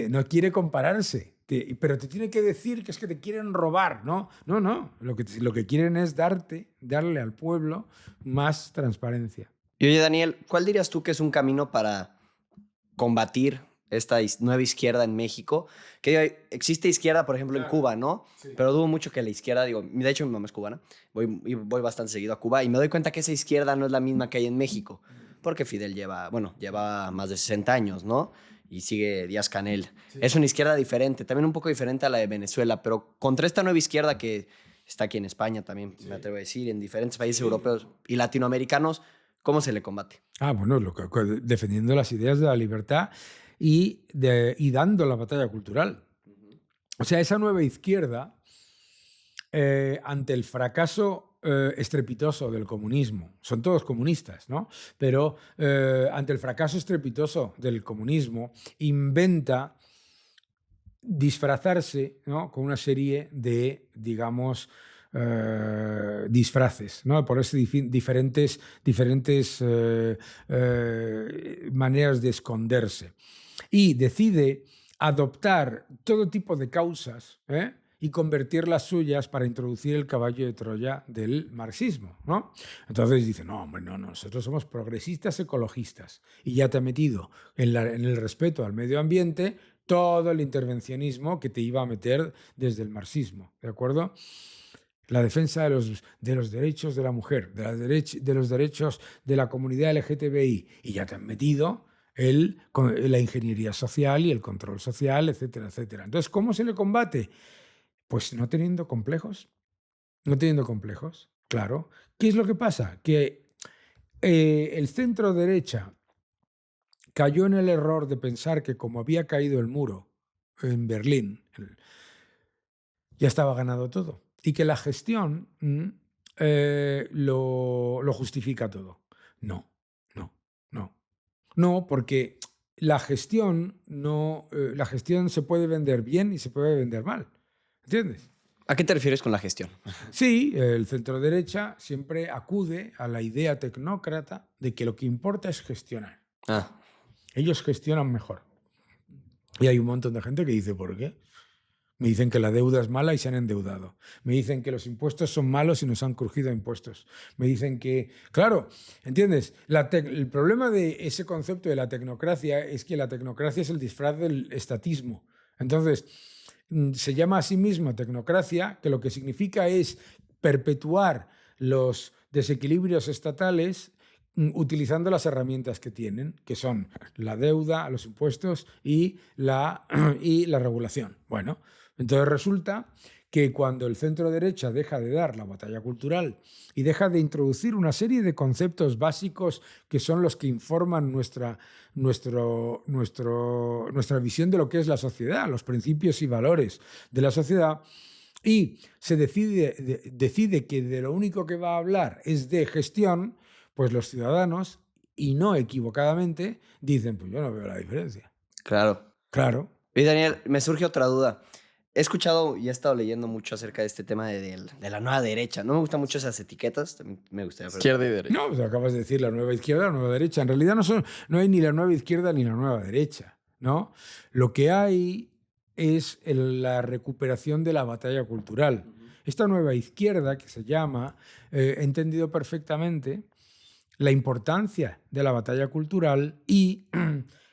no quiere compararse, pero te tiene que decir que es que te quieren robar, ¿no? No, no, lo que quieren es darle al pueblo más transparencia. Y oye, Daniel, ¿cuál dirías tú que es un camino para combatir esta nueva izquierda en México? Que existe izquierda, por ejemplo, en Cuba, ¿no? Sí. Pero dudo mucho que la izquierda, digo, de hecho mi mamá es cubana, voy bastante seguido a Cuba y me doy cuenta que esa izquierda no es la misma que hay en México, porque Fidel lleva más de 60 años, ¿no? Y sigue Díaz-Canel. Sí. Es una izquierda diferente, también un poco diferente a la de Venezuela, pero contra esta nueva izquierda que está aquí en España también, me atrevo a decir, en diferentes países europeos y latinoamericanos, ¿cómo se le combate? Bueno, defendiendo las ideas de la libertad y dando la batalla cultural. O sea, esa nueva izquierda, ante el fracaso estrepitoso del comunismo, son todos comunistas, ¿no? Pero ante el fracaso estrepitoso del comunismo, inventa disfrazarse, ¿no?, con una serie de, digamos, disfraces, ¿no? Por eso diferentes maneras de esconderse. Y decide adoptar todo tipo de causas, y convertir las suyas para introducir el caballo de Troya del marxismo, ¿no? Entonces dice, no, hombre, no, nosotros somos progresistas ecologistas y ya te ha metido en el respeto al medio ambiente todo el intervencionismo que te iba a meter desde el marxismo, ¿de acuerdo? La defensa de los derechos de la mujer, de los derechos de la comunidad LGTBI, y ya te han metido la ingeniería social y el control social, etcétera, etcétera. Entonces, ¿cómo se le combate? Pues no teniendo complejos. No teniendo complejos, claro. ¿Qué es lo que pasa? Que el centro derecha cayó en el error de pensar que como había caído el muro en Berlín, ya estaba ganado todo. Y que la gestión lo justifica todo. No, no, no. No, porque la gestión se puede vender bien y se puede vender mal. ¿Entiendes? ¿A qué te refieres con la gestión? Sí, el centro derecha siempre acude a la idea tecnócrata de que lo que importa es gestionar. Ah, Ellos gestionan mejor. Y hay un montón de gente que dice, ¿por qué? Me dicen que la deuda es mala y se han endeudado. Me dicen que los impuestos son malos y nos han crujido impuestos. Me dicen que, claro, ¿entiendes? El problema de ese concepto de la tecnocracia es que la tecnocracia es el disfraz del estatismo. Entonces, se llama a sí misma tecnocracia, que lo que significa es perpetuar los desequilibrios estatales utilizando las herramientas que tienen, que son la deuda, los impuestos y la regulación. Bueno, entonces resulta que cuando el centro derecha deja de dar la batalla cultural y deja de introducir una serie de conceptos básicos que son los que informan nuestra visión de lo que es la sociedad, los principios y valores de la sociedad, y se decide que de lo único que va a hablar es de gestión, pues los ciudadanos, y no equivocadamente, dicen, pues yo no veo la diferencia. claro. Claro. Oye, Daniel, me surge otra duda. He escuchado y he estado leyendo mucho acerca de este tema de la nueva derecha. No me gustan mucho esas etiquetas. También me gustaría Izquierda y derecha. No, pues acabas de decir la nueva izquierda, la nueva derecha. En realidad no hay ni la nueva izquierda ni la nueva derecha, ¿no? Lo que hay es la recuperación de la batalla cultural. Esta nueva izquierda, que se llama, he entendido perfectamente la importancia de la batalla cultural y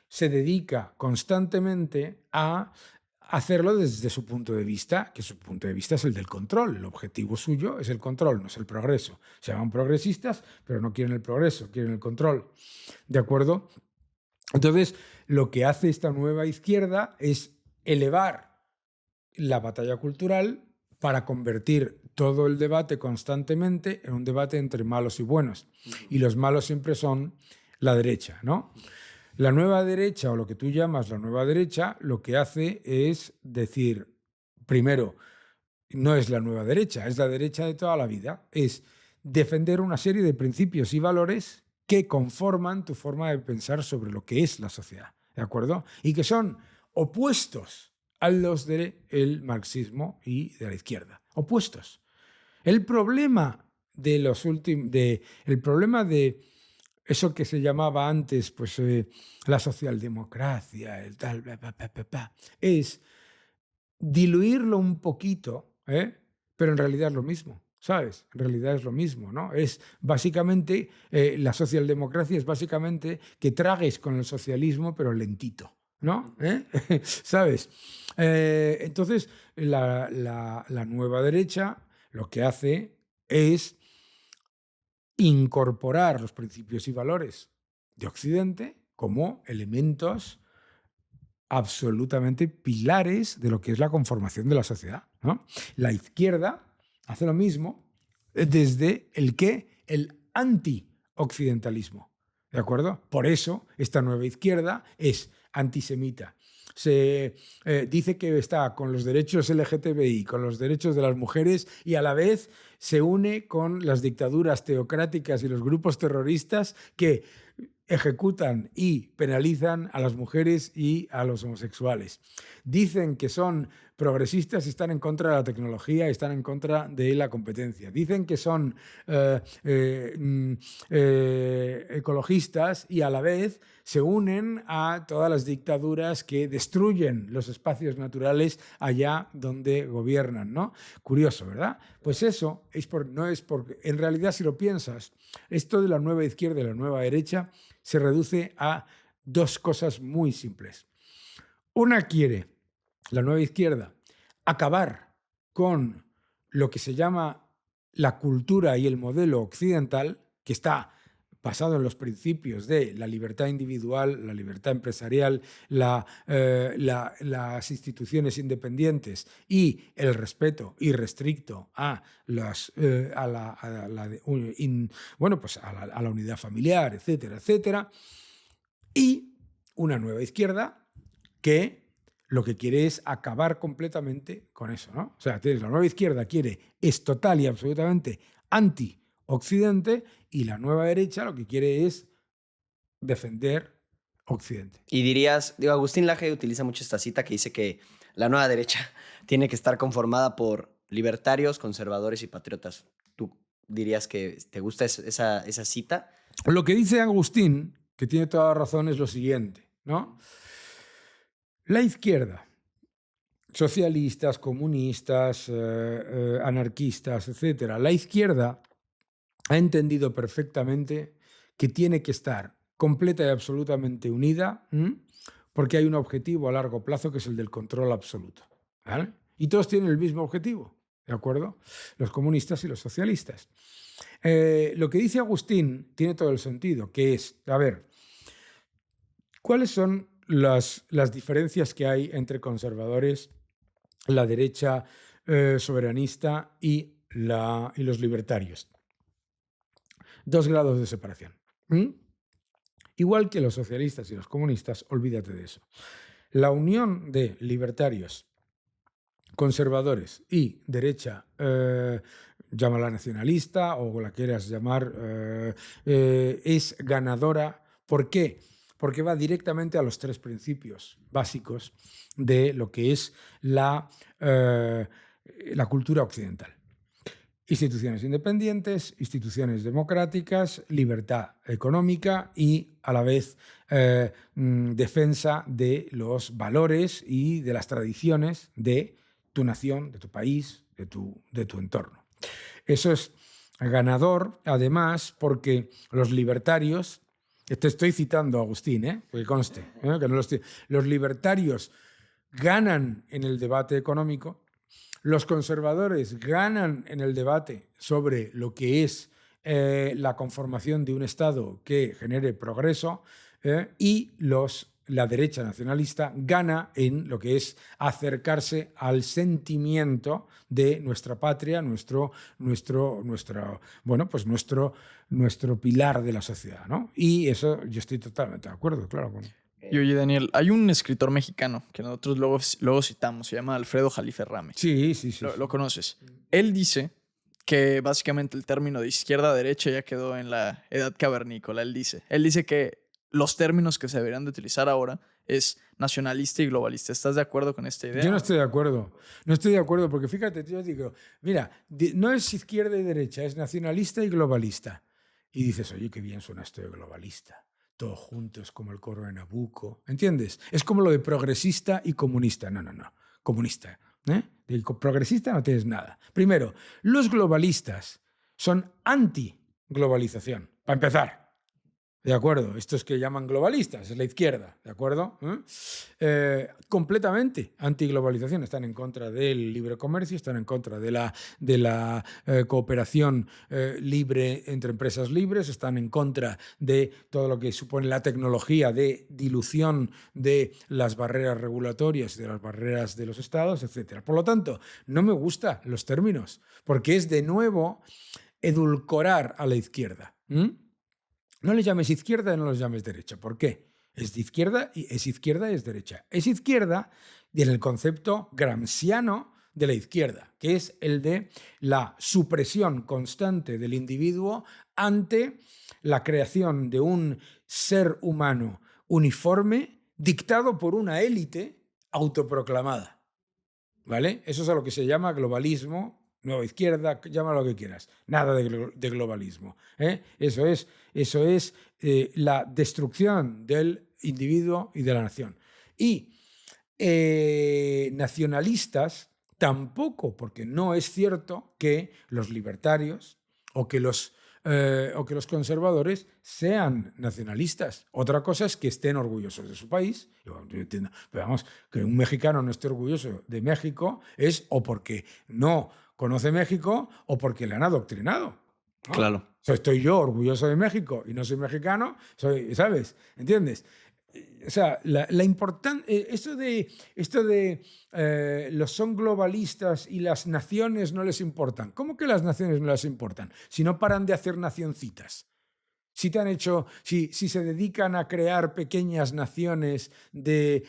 se dedica constantemente a hacerlo desde su punto de vista, que su punto de vista es el del control. El objetivo suyo es el control, no es el progreso. Se llaman progresistas, pero no quieren el progreso, quieren el control. ¿De acuerdo? Entonces, lo que hace esta nueva izquierda es elevar la batalla cultural para convertir todo el debate constantemente en un debate entre malos y buenos. Y los malos siempre son la derecha, ¿no? La nueva derecha, o lo que tú llamas la nueva derecha, lo que hace es decir, primero, no es la nueva derecha, es la derecha de toda la vida. Es defender una serie de principios y valores que conforman tu forma de pensar sobre lo que es la sociedad, ¿de acuerdo? Y que son opuestos a los del marxismo y de la izquierda, opuestos. El problema el problema de eso que se llamaba antes, pues la socialdemocracia, el tal, es diluirlo un poquito, pero en realidad es lo mismo, ¿sabes? En realidad es lo mismo, ¿no? Es básicamente, la socialdemocracia es básicamente que tragues con el socialismo, pero lentito, ¿no? ¿Sabes? Entonces, la nueva derecha lo que hace es incorporar los principios y valores de Occidente como elementos absolutamente pilares de lo que es la conformación de la sociedad, ¿no? La izquierda hace lo mismo desde el anti-occidentalismo, ¿de acuerdo? Por eso esta nueva izquierda es antisemita. Se dice que está con los derechos LGTBI, con los derechos de las mujeres y a la vez se une con las dictaduras teocráticas y los grupos terroristas que ejecutan y penalizan a las mujeres y a los homosexuales. Dicen que son progresistas y están en contra de la tecnología y están en contra de la competencia. Dicen que son ecologistas y a la vez se unen a todas las dictaduras que destruyen los espacios naturales allá donde gobiernan, ¿no? Curioso, ¿verdad? Pues eso no es porque, en realidad, si lo piensas, esto de la nueva izquierda y la nueva derecha se reduce a dos cosas muy simples. Una quiere, la nueva izquierda, acabar con lo que se llama la cultura y el modelo occidental, que está basado en los principios de la libertad individual, la libertad empresarial, las instituciones independientes y el respeto irrestricto a la unidad familiar, etcétera, etcétera. Y una nueva izquierda que lo que quiere es acabar completamente con eso, ¿no? O sea, la nueva izquierda es total y absolutamente anti-Occidente y la nueva derecha lo que quiere es defender Occidente. Y dirías, Agustín Laje utiliza mucho esta cita que dice que la nueva derecha tiene que estar conformada por libertarios, conservadores y patriotas. ¿Tú dirías que te gusta esa cita? Lo que dice Agustín, que tiene toda la razón, es lo siguiente, ¿no? La izquierda, socialistas, comunistas, anarquistas, etcétera, la izquierda ha entendido perfectamente que tiene que estar completa y absolutamente unida, porque hay un objetivo a largo plazo que es el del control absoluto, ¿vale? Y todos tienen el mismo objetivo, ¿de acuerdo? Los comunistas y los socialistas. Lo que dice Agustín tiene todo el sentido, que es, a ver, ¿cuáles son las diferencias que hay entre conservadores, la derecha soberanista y los libertarios? 2 grados de separación. Igual que los socialistas y los comunistas, olvídate de eso. La unión de libertarios, conservadores y derecha, llámala nacionalista o la quieras llamar, es ganadora. ¿Por qué? Porque va directamente a los 3 principios básicos de lo que es la cultura occidental. Instituciones independientes, instituciones democráticas, libertad económica y, a la vez, defensa de los valores y de las tradiciones de tu nación, de tu país, de tu entorno. Eso es ganador, además, porque los libertarios, te estoy citando a Agustín, que conste, que no los libertarios ganan en el debate económico. Los conservadores ganan en el debate sobre lo que es la conformación de un Estado que genere progreso y la derecha nacionalista gana en lo que es acercarse al sentimiento de nuestra patria, nuestro pilar de la sociedad, ¿no? Y eso yo estoy totalmente de acuerdo, claro. Bueno. Y oye, Daniel, hay un escritor mexicano que nosotros luego citamos, se llama Alfredo Jalife Rame. Sí. ¿Lo conoces? Él dice que básicamente el término de izquierda-derecha ya quedó en la edad cavernícola. Él dice que los términos que se deberían de utilizar ahora es nacionalista y globalista. ¿Estás de acuerdo con esta idea? Yo no estoy de acuerdo. No estoy de acuerdo porque fíjate, yo digo, mira, no es izquierda y derecha, es nacionalista y globalista. Y dices, oye, qué bien suena esto de globalista. Todos juntos como el coro de Nabucco. ¿Entiendes? Es como lo de progresista y comunista. No, no, no. Comunista. De progresista no tienes nada. Primero, los globalistas son anti-globalización, para empezar. ¿De acuerdo? Estos que llaman globalistas, es la izquierda, ¿de acuerdo? Completamente antiglobalización. Están en contra del libre comercio, están en contra de la cooperación libre entre empresas libres, están en contra de todo lo que supone la tecnología de dilución de las barreras regulatorias, de las barreras de los estados, etc. Por lo tanto, no me gustan los términos, porque es de nuevo edulcorar a la izquierda. No le llames izquierda y no los llames derecha. ¿Por qué? Es de izquierda y es derecha. Es izquierda en el concepto gramsciano de la izquierda, que es el de la supresión constante del individuo ante la creación de un ser humano uniforme dictado por una élite autoproclamada. ¿Vale? Eso es a lo que se llama globalismo, nueva izquierda, llama lo que quieras. Nada de globalismo. Eso es la destrucción del individuo y de la nación. Y nacionalistas tampoco, porque no es cierto que los libertarios o que los conservadores sean nacionalistas. Otra cosa es que estén orgullosos de su país. Yo entiendo, pero vamos, que un mexicano no esté orgulloso de México es o porque no conoce México o porque le han adoctrinado, ¿no? Claro. O sea, estoy yo orgulloso de México y no soy mexicano, ¿sabes? ¿Entiendes? O sea, esto de los son globalistas y las naciones no les importan. ¿Cómo que las naciones no les importan? Si no paran de hacer nacioncitas. Si se dedican a crear pequeñas naciones de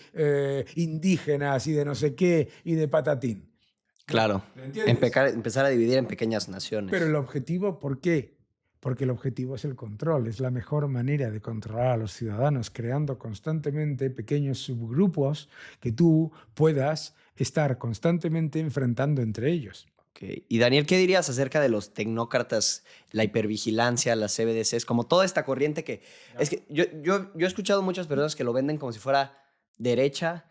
indígenas y de no sé qué y de patatín. Claro. Empezar a dividir en pequeñas naciones. Pero el objetivo, ¿por qué? Porque el objetivo es el control. Es la mejor manera de controlar a los ciudadanos, creando constantemente pequeños subgrupos que tú puedas estar constantemente enfrentando entre ellos. Okay. Y Daniel, ¿qué dirías acerca de los tecnócratas, la hipervigilancia, las CBDCs, como toda esta corriente que... No. Es que yo he escuchado muchas personas que lo venden como si fuera derecha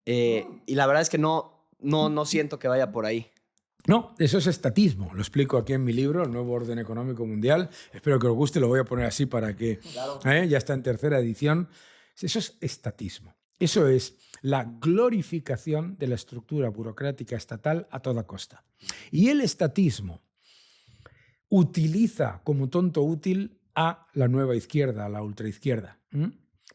y la verdad es que no siento que vaya por ahí. No, eso es estatismo. Lo explico aquí en mi libro, El nuevo orden económico mundial. Espero que os guste, lo voy a poner así para que... Claro. Ya está en tercera edición. Eso es estatismo. Eso es la glorificación de la estructura burocrática estatal a toda costa. Y el estatismo utiliza como tonto útil a la nueva izquierda, a la ultraizquierda.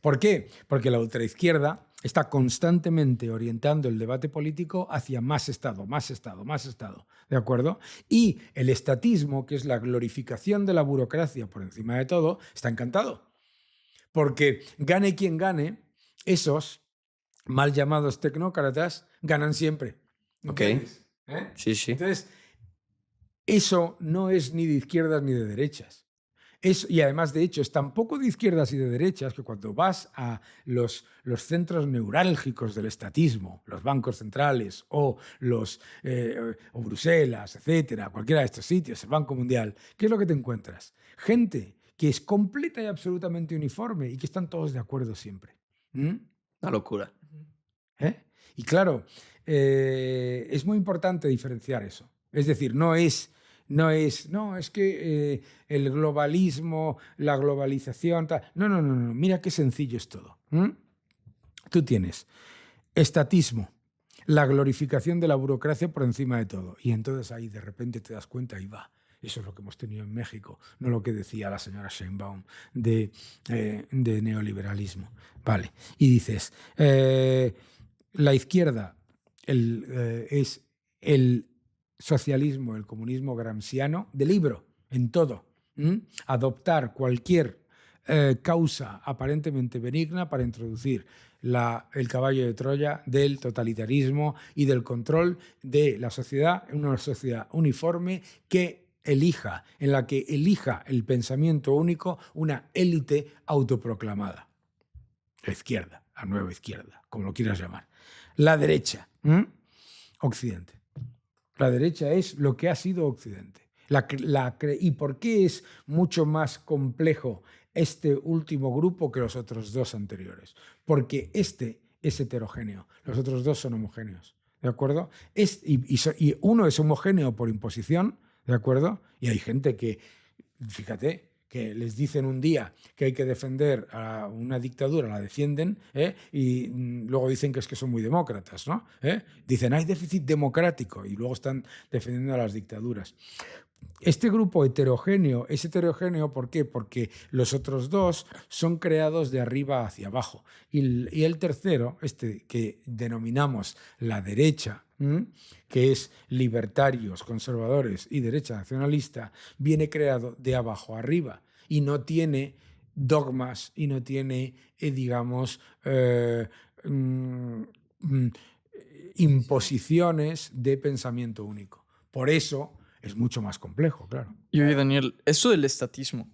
¿Por qué? Porque la ultraizquierda está constantemente orientando el debate político hacia más Estado, más Estado, más Estado. ¿De acuerdo? Y el estatismo, que es la glorificación de la burocracia por encima de todo, está encantado. Porque gane quien gane, esos mal llamados tecnócratas ganan siempre. ¿Entiendes? Sí, sí. Entonces, eso no es ni de izquierdas ni de derechas. Y además, de hecho, es tan poco de izquierdas y de derechas que cuando vas a los centros neurálgicos del estatismo, los bancos centrales o Bruselas, etcétera, cualquiera de estos sitios, el Banco Mundial, ¿qué es lo que te encuentras? Gente que es completa y absolutamente uniforme y que están todos de acuerdo siempre. Una locura. Y claro, es muy importante diferenciar eso. Es decir, no es que el globalismo, la globalización... No. Mira qué sencillo es todo. Tú tienes estatismo, la glorificación de la burocracia por encima de todo. Y entonces ahí de repente te das cuenta y va. Eso es lo que hemos tenido en México, no lo que decía la señora Sheinbaum de neoliberalismo. Vale. Y dices, la izquierda es el socialismo, el comunismo gramsciano de libro, en todo. Adoptar cualquier causa aparentemente benigna para introducir el caballo de Troya del totalitarismo y del control de la sociedad, una sociedad uniforme en la que elija el pensamiento único una élite autoproclamada. La izquierda. la nueva izquierda, como lo quieras llamar. La derecha, Occidente. La derecha es lo que ha sido Occidente. ¿Y por qué es mucho más complejo este último grupo que los otros dos anteriores? Porque este es heterogéneo, los otros dos son homogéneos, ¿de acuerdo? Y uno es homogéneo por imposición, ¿de acuerdo? Y hay gente que, fíjate, que les dicen un día que hay que defender a una dictadura, la defienden, y luego dicen que es que son muy demócratas, ¿no? Dicen, hay déficit democrático, y luego están defendiendo a las dictaduras. Este grupo heterogéneo es heterogéneo, ¿por qué? Porque los otros dos son creados de arriba hacia abajo. Y el tercero, este que denominamos la derecha, que es libertarios, conservadores y derecha nacionalista, viene creado de abajo arriba y no tiene dogmas y no tiene, digamos, imposiciones de pensamiento único. Por eso es mucho más complejo, claro. Y oye, Daniel, eso del estatismo,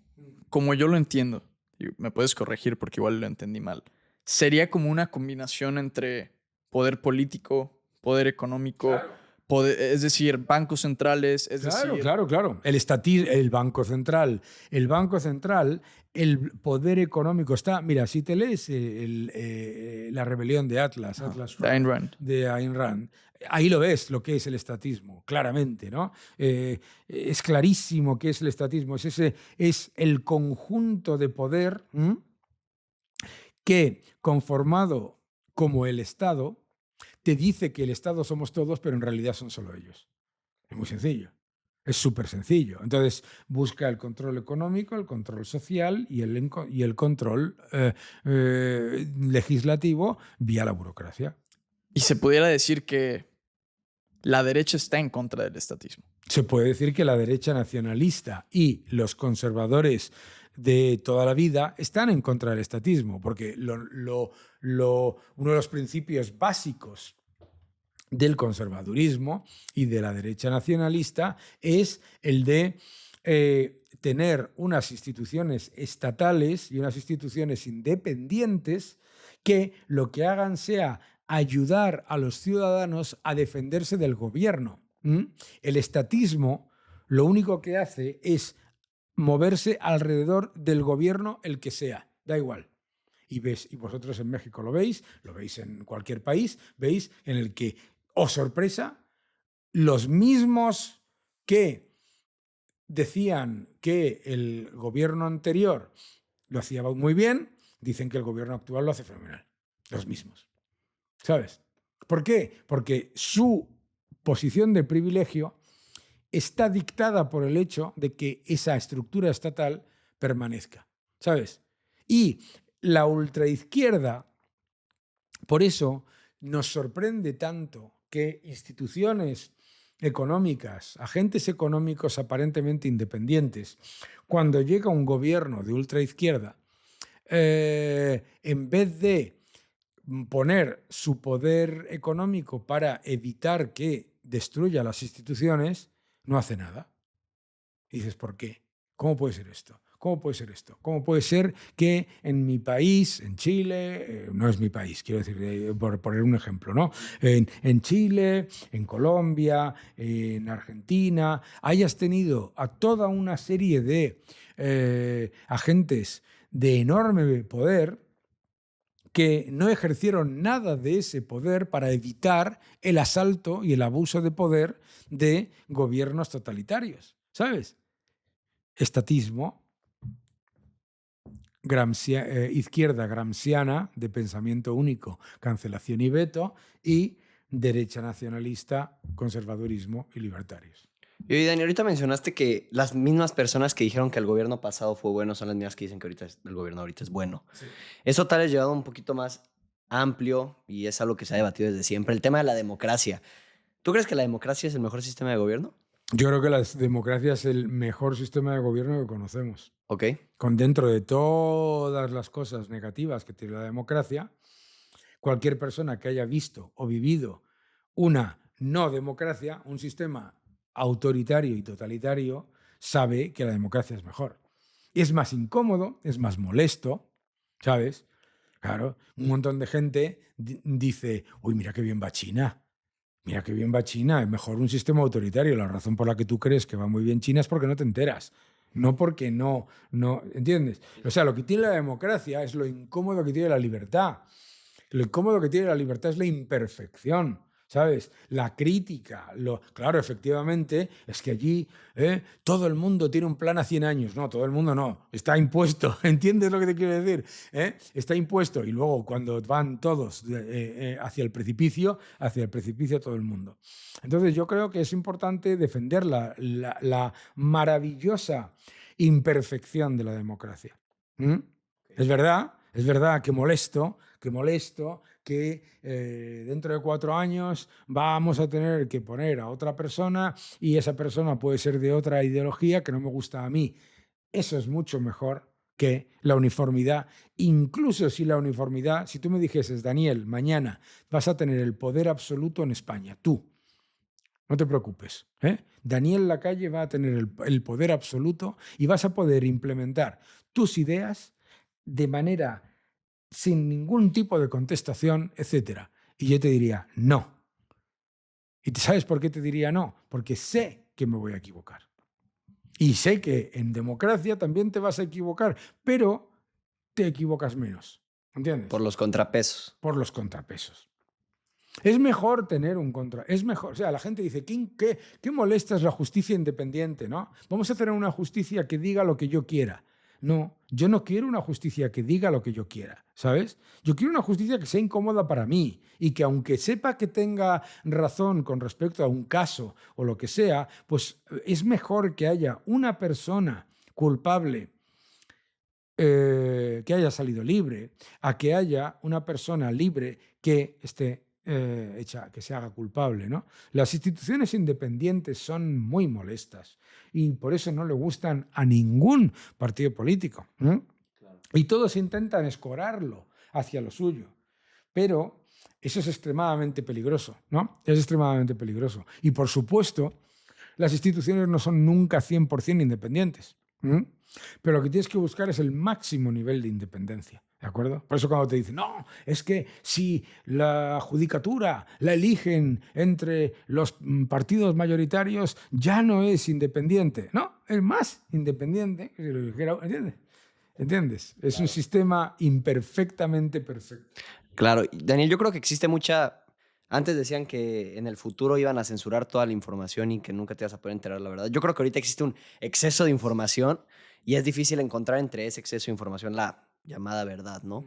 como yo lo entiendo, y me puedes corregir porque igual lo entendí mal, sería como una combinación entre poder político, poder económico, Claro. es decir, bancos centrales, es decir... Claro. El Banco Central. El Banco Central, el poder económico está... Mira, si te lees la rebelión de Atlas de Ayn Rand. de Ayn Rand, ahí lo ves, lo que es el estatismo, claramente, ¿no? Es clarísimo qué es el estatismo. Es el conjunto de poder que, conformado como el Estado, te dice que el Estado somos todos, pero en realidad son solo ellos. Es muy sencillo. Es súper sencillo. Entonces, busca el control económico, el control social y el control legislativo vía la burocracia. Y se pudiera decir que la derecha está en contra del estatismo. Se puede decir que la derecha nacionalista y los conservadores de toda la vida están en contra del estatismo, porque uno de los principios básicos del conservadurismo y de la derecha nacionalista es el de tener unas instituciones estatales y unas instituciones independientes que lo que hagan sea ayudar a los ciudadanos a defenderse del gobierno. El estatismo lo único que hace es moverse alrededor del gobierno, el que sea, da igual. Y vosotros en México lo veis en cualquier país, veis en el que, oh sorpresa, los mismos que decían que el gobierno anterior lo hacía muy bien, dicen que el gobierno actual lo hace fenomenal. Los mismos. ¿Sabes? ¿Por qué? Porque su posición de privilegio está dictada por el hecho de que esa estructura estatal permanezca, ¿sabes? Y la ultraizquierda, por eso nos sorprende tanto que instituciones económicas, agentes económicos aparentemente independientes, cuando llega un gobierno de ultraizquierda, en vez de poner su poder económico para evitar que destruya las instituciones, no hace nada. Y dices, ¿por qué? ¿Cómo puede ser esto? ¿Cómo puede ser esto? ¿Cómo puede ser que en mi país, en Chile, no es mi país, quiero decir, por poner un ejemplo, ¿no? En Chile, en Colombia, en Argentina, hayas tenido a toda una serie de agentes de enorme poder que no ejercieron nada de ese poder para evitar el asalto y el abuso de poder de gobiernos totalitarios, ¿sabes? Estatismo, izquierda gramsciana de pensamiento único, cancelación y veto, y derecha nacionalista, conservadurismo y libertarios. Y oye, Dani, ahorita mencionaste que las mismas personas que dijeron que el gobierno pasado fue bueno son las mismas que dicen que ahorita el gobierno ahorita es bueno. Sí. Eso tal vez llevado un poquito más amplio y es algo que se ha debatido desde siempre, el tema de la democracia. ¿Tú crees que la democracia es el mejor sistema de gobierno? Yo creo que la democracia es el mejor sistema de gobierno que conocemos. Ok. Con dentro de todas las cosas negativas que tiene la democracia, cualquier persona que haya visto o vivido una no democracia, un sistema autoritario y totalitario, sabe que la democracia es mejor. Es más incómodo, es más molesto, ¿sabes? Claro, un montón de gente dice, uy, mira qué bien va China. Mira qué bien va China, es mejor un sistema autoritario. La razón por la que tú crees que va muy bien China es porque no te enteras. No porque no, ¿entiendes? O sea, lo que tiene la democracia es lo incómodo que tiene la libertad. Lo incómodo que tiene la libertad es la imperfección, ¿sabes? La crítica. Claro, efectivamente, es que allí todo el mundo tiene un plan a 100 años. No, todo el mundo no. Está impuesto. ¿Entiendes lo que te quiero decir? Está impuesto. Y luego, cuando van todos hacia el precipicio todo el mundo. Entonces, yo creo que es importante defender la maravillosa imperfección de la democracia. ¿Mm? Es verdad que molesto, que dentro de 4 años vamos a tener que poner a otra persona y esa persona puede ser de otra ideología que no me gusta a mí. Eso es mucho mejor que la uniformidad. Incluso si la uniformidad, si tú me dijeses, Daniel, mañana vas a tener el poder absoluto en España, tú, no te preocupes. Daniel Lacalle va a tener el poder absoluto y vas a poder implementar tus ideas de manera sin ningún tipo de contestación, etcétera. Y yo te diría, no. ¿Y sabes por qué te diría no? Porque sé que me voy a equivocar. Y sé que en democracia también te vas a equivocar, pero te equivocas menos. ¿Entiendes? Por los contrapesos. Por los contrapesos. Es mejor tener un contra. Es mejor. O sea, la gente dice, ¿qué molesta es la justicia independiente? ¿No? Vamos a tener una justicia que diga lo que yo quiera. No, yo no quiero una justicia que diga lo que yo quiera, ¿sabes? Yo quiero una justicia que sea incómoda para mí y que aunque sepa que tenga razón con respecto a un caso o lo que sea, pues es mejor que haya una persona culpable que haya salido libre a que haya una persona libre que esté que se haga culpable, ¿no? Las instituciones independientes son muy molestas y por eso no le gustan a ningún partido político. Claro. Y todos intentan escorarlo hacia lo suyo. Pero eso es extremadamente peligroso, ¿no? Es extremadamente peligroso. Y por supuesto, las instituciones no son nunca 100% independientes. Pero lo que tienes que buscar es el máximo nivel de independencia. ¿De acuerdo? Por eso cuando te dicen, no, es que si la judicatura la eligen entre los partidos mayoritarios, ya no es independiente. No, es más independiente que si lo eligiera, ¿entiendes? ¿Entiendes? Es un sistema imperfectamente perfecto. Claro, Daniel, yo creo que existe mucha... Antes decían que en el futuro iban a censurar toda la información y que nunca te vas a poder enterar la verdad. Yo creo que ahorita existe un exceso de información y es difícil encontrar entre ese exceso de información la llamada verdad, ¿no?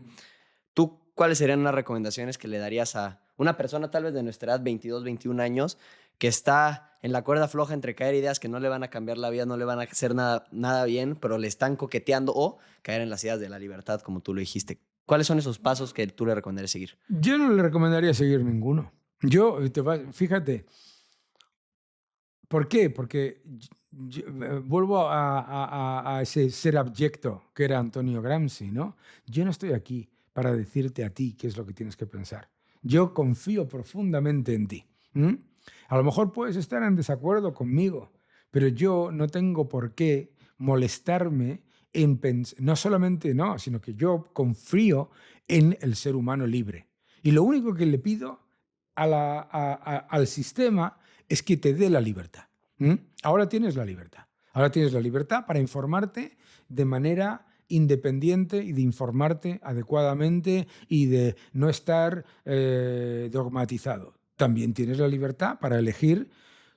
¿Tú cuáles serían unas recomendaciones que le darías a una persona tal vez de nuestra edad, 22, 21 años, que está en la cuerda floja entre caer ideas que no le van a cambiar la vida, no le van a hacer nada bien, pero le están coqueteando, o caer en las ideas de la libertad, como tú lo dijiste? ¿Cuáles son esos pasos que tú le recomendarías seguir? Yo no le recomendaría seguir ninguno. Fíjate, ¿por qué? Porque vuelvo a ese ser abyecto que era Antonio Gramsci, ¿no? Yo no estoy aquí para decirte a ti qué es lo que tienes que pensar. Yo confío profundamente en ti. A lo mejor puedes estar en desacuerdo conmigo, pero yo no tengo por qué molestarme en no solamente no, sino que yo confío en el ser humano libre. Y lo único que le pido al sistema es que te dé la libertad. Ahora tienes la libertad. Ahora tienes la libertad para informarte de manera independiente y de informarte adecuadamente y de no estar dogmatizado. También tienes la libertad para elegir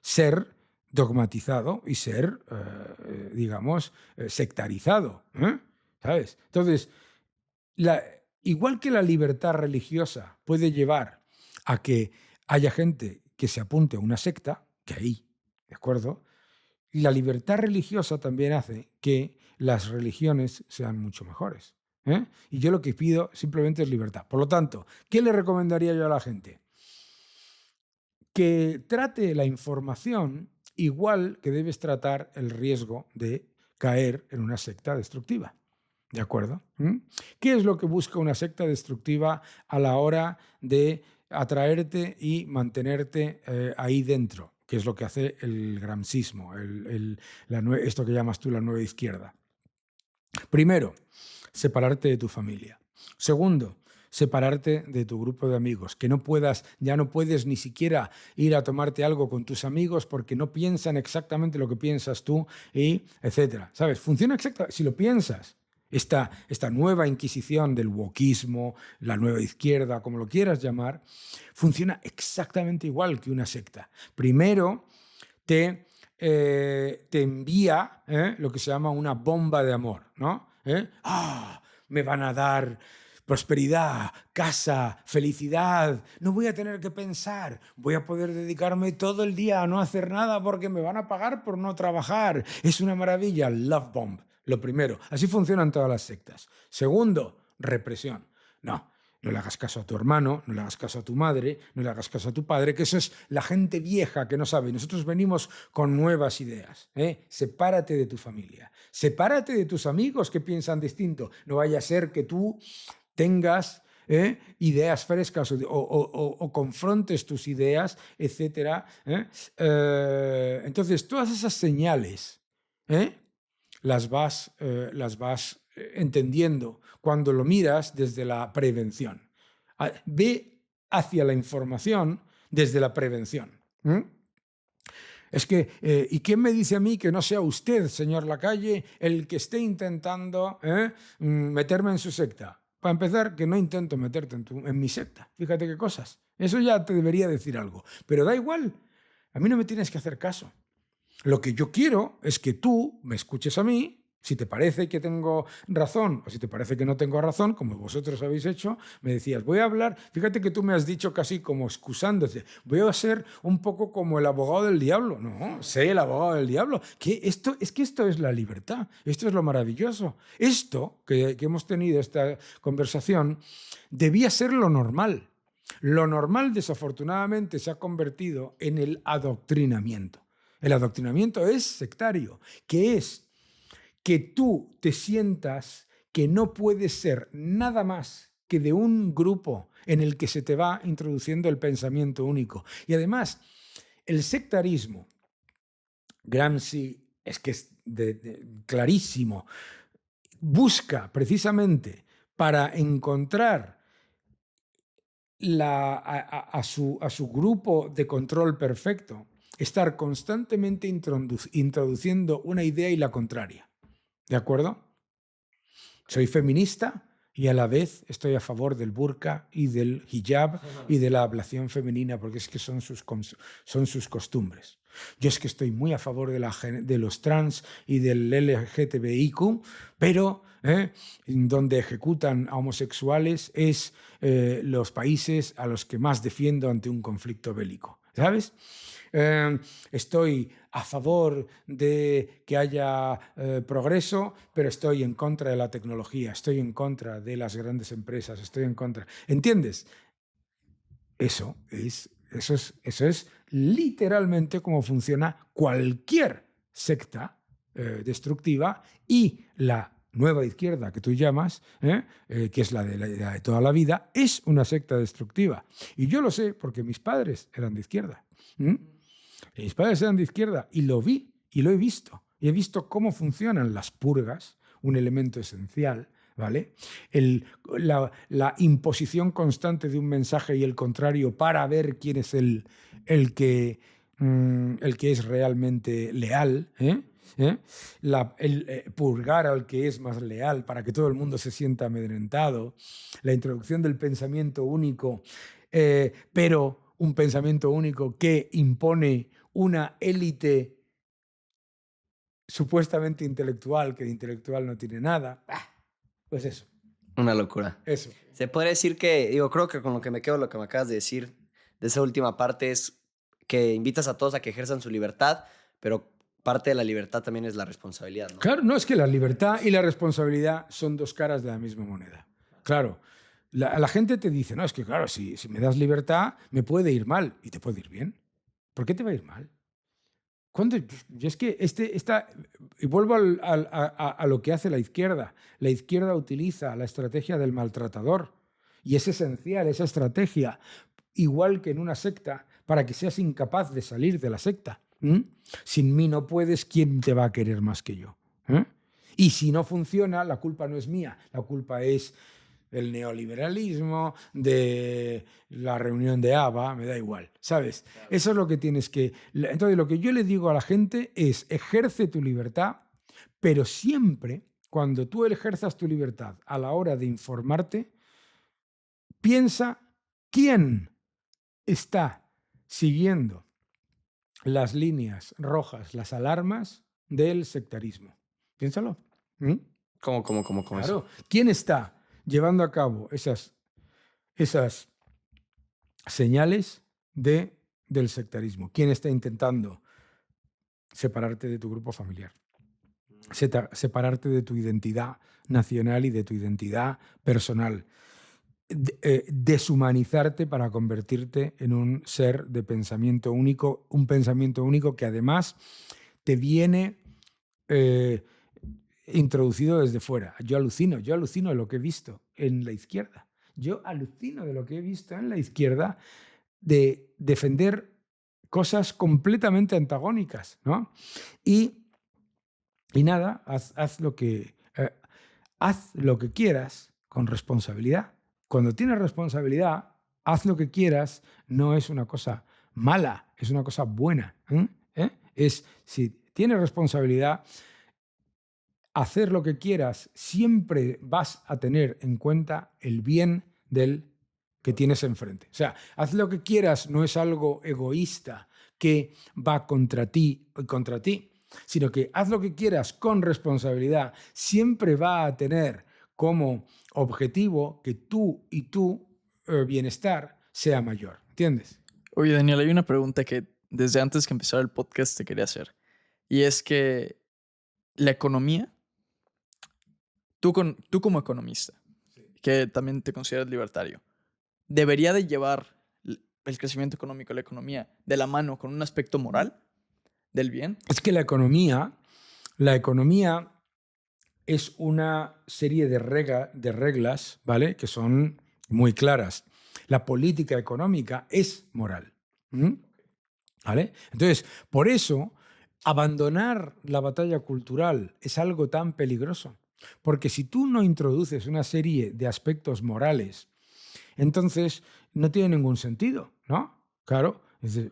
ser dogmatizado y ser, digamos, sectarizado. ¿Sabes? Entonces, igual que la libertad religiosa puede llevar a que haya gente que se apunte a una secta, que hay, ¿de acuerdo? La libertad religiosa también hace que las religiones sean mucho mejores. Y yo lo que pido simplemente es libertad. Por lo tanto, ¿qué le recomendaría yo a la gente? Que trate la información igual que debes tratar el riesgo de caer en una secta destructiva. ¿De acuerdo? ¿Qué es lo que busca una secta destructiva a la hora de atraerte y mantenerte ahí dentro? Que es lo que hace el gramscismo, esto que llamas tú la nueva izquierda. Primero, separarte de tu familia. Segundo, separarte de tu grupo de amigos, que ya no puedes ni siquiera ir a tomarte algo con tus amigos porque no piensan exactamente lo que piensas tú, y etcétera. ¿Sabes? Funciona exactamente, si lo piensas. Esta nueva inquisición del wokismo, la nueva izquierda, como lo quieras llamar, funciona exactamente igual que una secta. Primero te envía lo que se llama una bomba de amor, ¿no? Me van a dar prosperidad, casa, felicidad, no voy a tener que pensar, voy a poder dedicarme todo el día a no hacer nada porque me van a pagar por no trabajar. Es una maravilla, love bomb, lo primero. Así funcionan todas las sectas. Segundo, represión. No le hagas caso a tu hermano, no le hagas caso a tu madre, no le hagas caso a tu padre, que eso es la gente vieja que no sabe. Nosotros venimos con nuevas ideas. Sepárate de tu familia, sepárate de tus amigos que piensan distinto. No vaya a ser que tú tengas ideas frescas o confrontes tus ideas, etc. Entonces, todas esas señales las vas entendiendo cuando lo miras desde la prevención. Ve hacia la información desde la prevención. Es que, ¿y quién me dice a mí que no sea usted, señor Lacalle, el que esté intentando meterme en su secta? Para empezar, que no intento meterte en mi secta. Fíjate qué cosas. Eso ya te debería decir algo. Pero da igual. A mí no me tienes que hacer caso. Lo que yo quiero es que tú me escuches a mí. Si te parece que tengo razón o si te parece que no tengo razón, como vosotros habéis hecho, me decías, voy a hablar, fíjate que tú me has dicho casi como excusándote, voy a ser un poco como el abogado del diablo. No, sé el abogado del diablo. Esto es la libertad, esto es lo maravilloso. Esto que hemos tenido, esta conversación, debía ser lo normal. Lo normal, desafortunadamente, se ha convertido en el adoctrinamiento. El adoctrinamiento es sectario, que es que tú te sientas que no puedes ser nada más que de un grupo en el que se te va introduciendo el pensamiento único. Y además, el sectarismo, Gramsci es que es clarísimo, busca precisamente para encontrar a su grupo de control perfecto, estar constantemente introduciendo una idea y la contraria. ¿De acuerdo? Soy feminista y a la vez estoy a favor del burka y del hijab y de la ablación femenina porque es que son sus costumbres. Yo es que estoy muy a favor de los trans y del LGTBIQ, pero donde ejecutan a homosexuales es los países a los que más defiendo ante un conflicto bélico. ¿Sabes? Estoy a favor de que haya progreso, pero estoy en contra de la tecnología, estoy en contra de las grandes empresas, estoy en contra. ¿Entiendes? Eso es literalmente cómo funciona cualquier secta destructiva, y la nueva izquierda que tú llamas, que es la de toda la vida, es una secta destructiva. Y yo lo sé porque mis padres eran de izquierda. Mis padres eran de izquierda y lo vi y lo he visto. Y he visto cómo funcionan las purgas, un elemento esencial, ¿vale? La imposición constante de un mensaje y el contrario para ver quién es el que es realmente leal, purgar al que es más leal para que todo el mundo se sienta amedrentado, la introducción del pensamiento único, pero un pensamiento único que impone una élite supuestamente intelectual, que de intelectual no tiene nada. Pues eso. Una locura. Eso. Se podría decir que, creo que con lo que me quedo, lo que me acabas de decir de esa última parte es que invitas a todos a que ejerzan su libertad, pero parte de la libertad también es la responsabilidad, ¿no? Claro, no, es que la libertad y la responsabilidad son dos caras de la misma moneda. Claro, la gente te dice, no, es que claro, si me das libertad, me puede ir mal y te puede ir bien. ¿Por qué te va a ir mal? Y es que y vuelvo a lo que hace la izquierda. La izquierda utiliza la estrategia del maltratador y es esencial esa estrategia, igual que en una secta, para que seas incapaz de salir de la secta. Sin mí no puedes, ¿quién te va a querer más que yo? Y si no funciona, la culpa no es mía, la culpa es del neoliberalismo, de la reunión de ABA, me da igual, ¿sabes? Eso es lo que tienes que... Entonces, lo que yo le digo a la gente es, ejerce tu libertad, pero siempre, cuando tú ejerzas tu libertad a la hora de informarte, piensa quién está siguiendo las líneas rojas, las alarmas del sectarismo. Piénsalo. ¿Mm? ¿Cómo Claro. eso? ¿Quién está llevando a cabo esas señales del sectarismo? ¿Quién está intentando separarte de tu grupo familiar? Separarte de tu identidad nacional y de tu identidad personal. Deshumanizarte para convertirte en un ser de pensamiento único, un pensamiento único que además te viene introducido desde fuera. Yo alucino de lo que he visto en la izquierda. Yo alucino de lo que he visto en la izquierda de defender cosas completamente antagónicas, ¿no? Y nada, haz lo que quieras con responsabilidad. Cuando tienes responsabilidad, haz lo que quieras, no es una cosa mala, es una cosa buena. Si tienes responsabilidad, hacer lo que quieras, siempre vas a tener en cuenta el bien del que tienes enfrente. O sea, haz lo que quieras no es algo egoísta que va contra ti, sino que haz lo que quieras con responsabilidad, siempre va a tener como objetivo que tú y tu bienestar sea mayor. ¿Entiendes? Oye, Daniel, hay una pregunta que desde antes que empezara el podcast te quería hacer. Y es que la economía, tú como economista, que también te consideras libertario, ¿debería de llevar el crecimiento económico, la economía, de la mano con un aspecto moral del bien? Es que la economía es una serie de reglas, ¿vale? Que son muy claras. La política económica es moral. ¿Vale? Entonces, por eso, abandonar la batalla cultural es algo tan peligroso. Porque si tú no introduces una serie de aspectos morales, entonces no tiene ningún sentido, ¿no? Claro.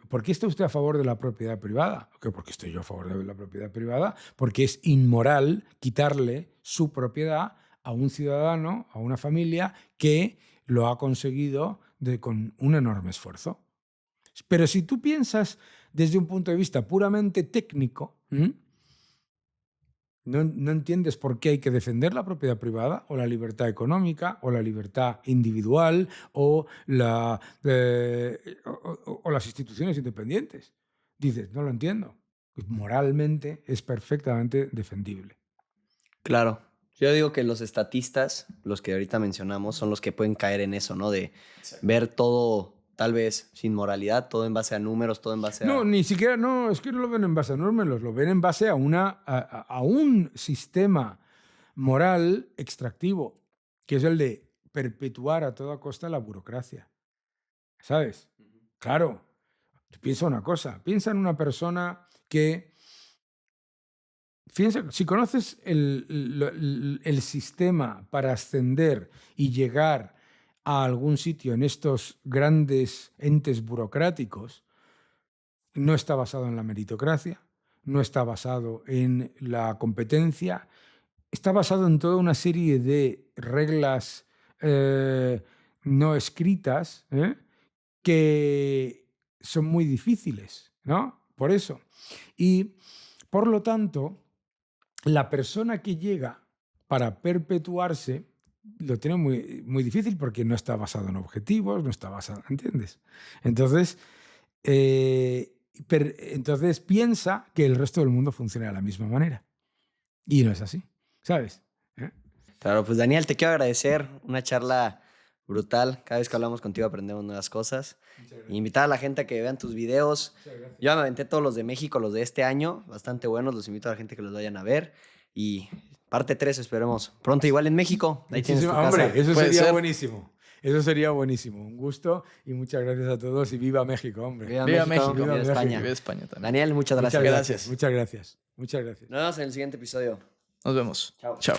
¿Por qué está usted a favor de la propiedad privada? Porque estoy yo a favor de la propiedad privada, porque es inmoral quitarle su propiedad a un ciudadano, a una familia que lo ha conseguido con un enorme esfuerzo. Pero si tú piensas desde un punto de vista puramente técnico, no entiendes por qué hay que defender la propiedad privada o la libertad económica o la libertad individual o las instituciones independientes. Dices, no lo entiendo. Moralmente es perfectamente defendible. Claro. Yo digo que los estatistas, los que ahorita mencionamos, son los que pueden caer en eso, ¿no? De ver todo, tal vez sin moralidad, todo en base a números, todo en base a... No, ni siquiera, no, es que no lo ven en base a números, lo ven en base a un sistema moral extractivo, que es el de perpetuar a toda costa la burocracia. ¿Sabes? Claro. Piensa una cosa, piensa en una persona que... Si conoces el sistema para ascender y llegar a algún sitio en estos grandes entes burocráticos, no está basado en la meritocracia, no está basado en la competencia, está basado en toda una serie de reglas no escritas que son muy difíciles, ¿no? Por eso. Y, por lo tanto, la persona que llega para perpetuarse lo tiene muy, muy difícil porque no está basado en objetivos, no está basado, ¿entiendes? Entonces, entonces piensa que el resto del mundo funciona de la misma manera. Y no es así, ¿sabes? Claro, pues Daniel, te quiero agradecer. Una charla brutal. Cada vez que hablamos contigo aprendemos nuevas cosas. Invitar a la gente a que vean tus videos. Yo me aventé todos los de México, los de este año, bastante buenos. Los invito a la gente que los vayan a ver. Y parte 3 esperemos pronto igual en México. Ahí tienes tu casa. Hombre, eso Puede sería ser. buenísimo. Eso sería buenísimo. Un gusto y muchas gracias a todos y viva México, hombre. Viva Viva México, México. viva España. Viva España también. Daniel, muchas Muchas gracias. gracias. Muchas gracias. Muchas gracias. Nos vemos en el siguiente episodio. Nos vemos. Chao. Chao.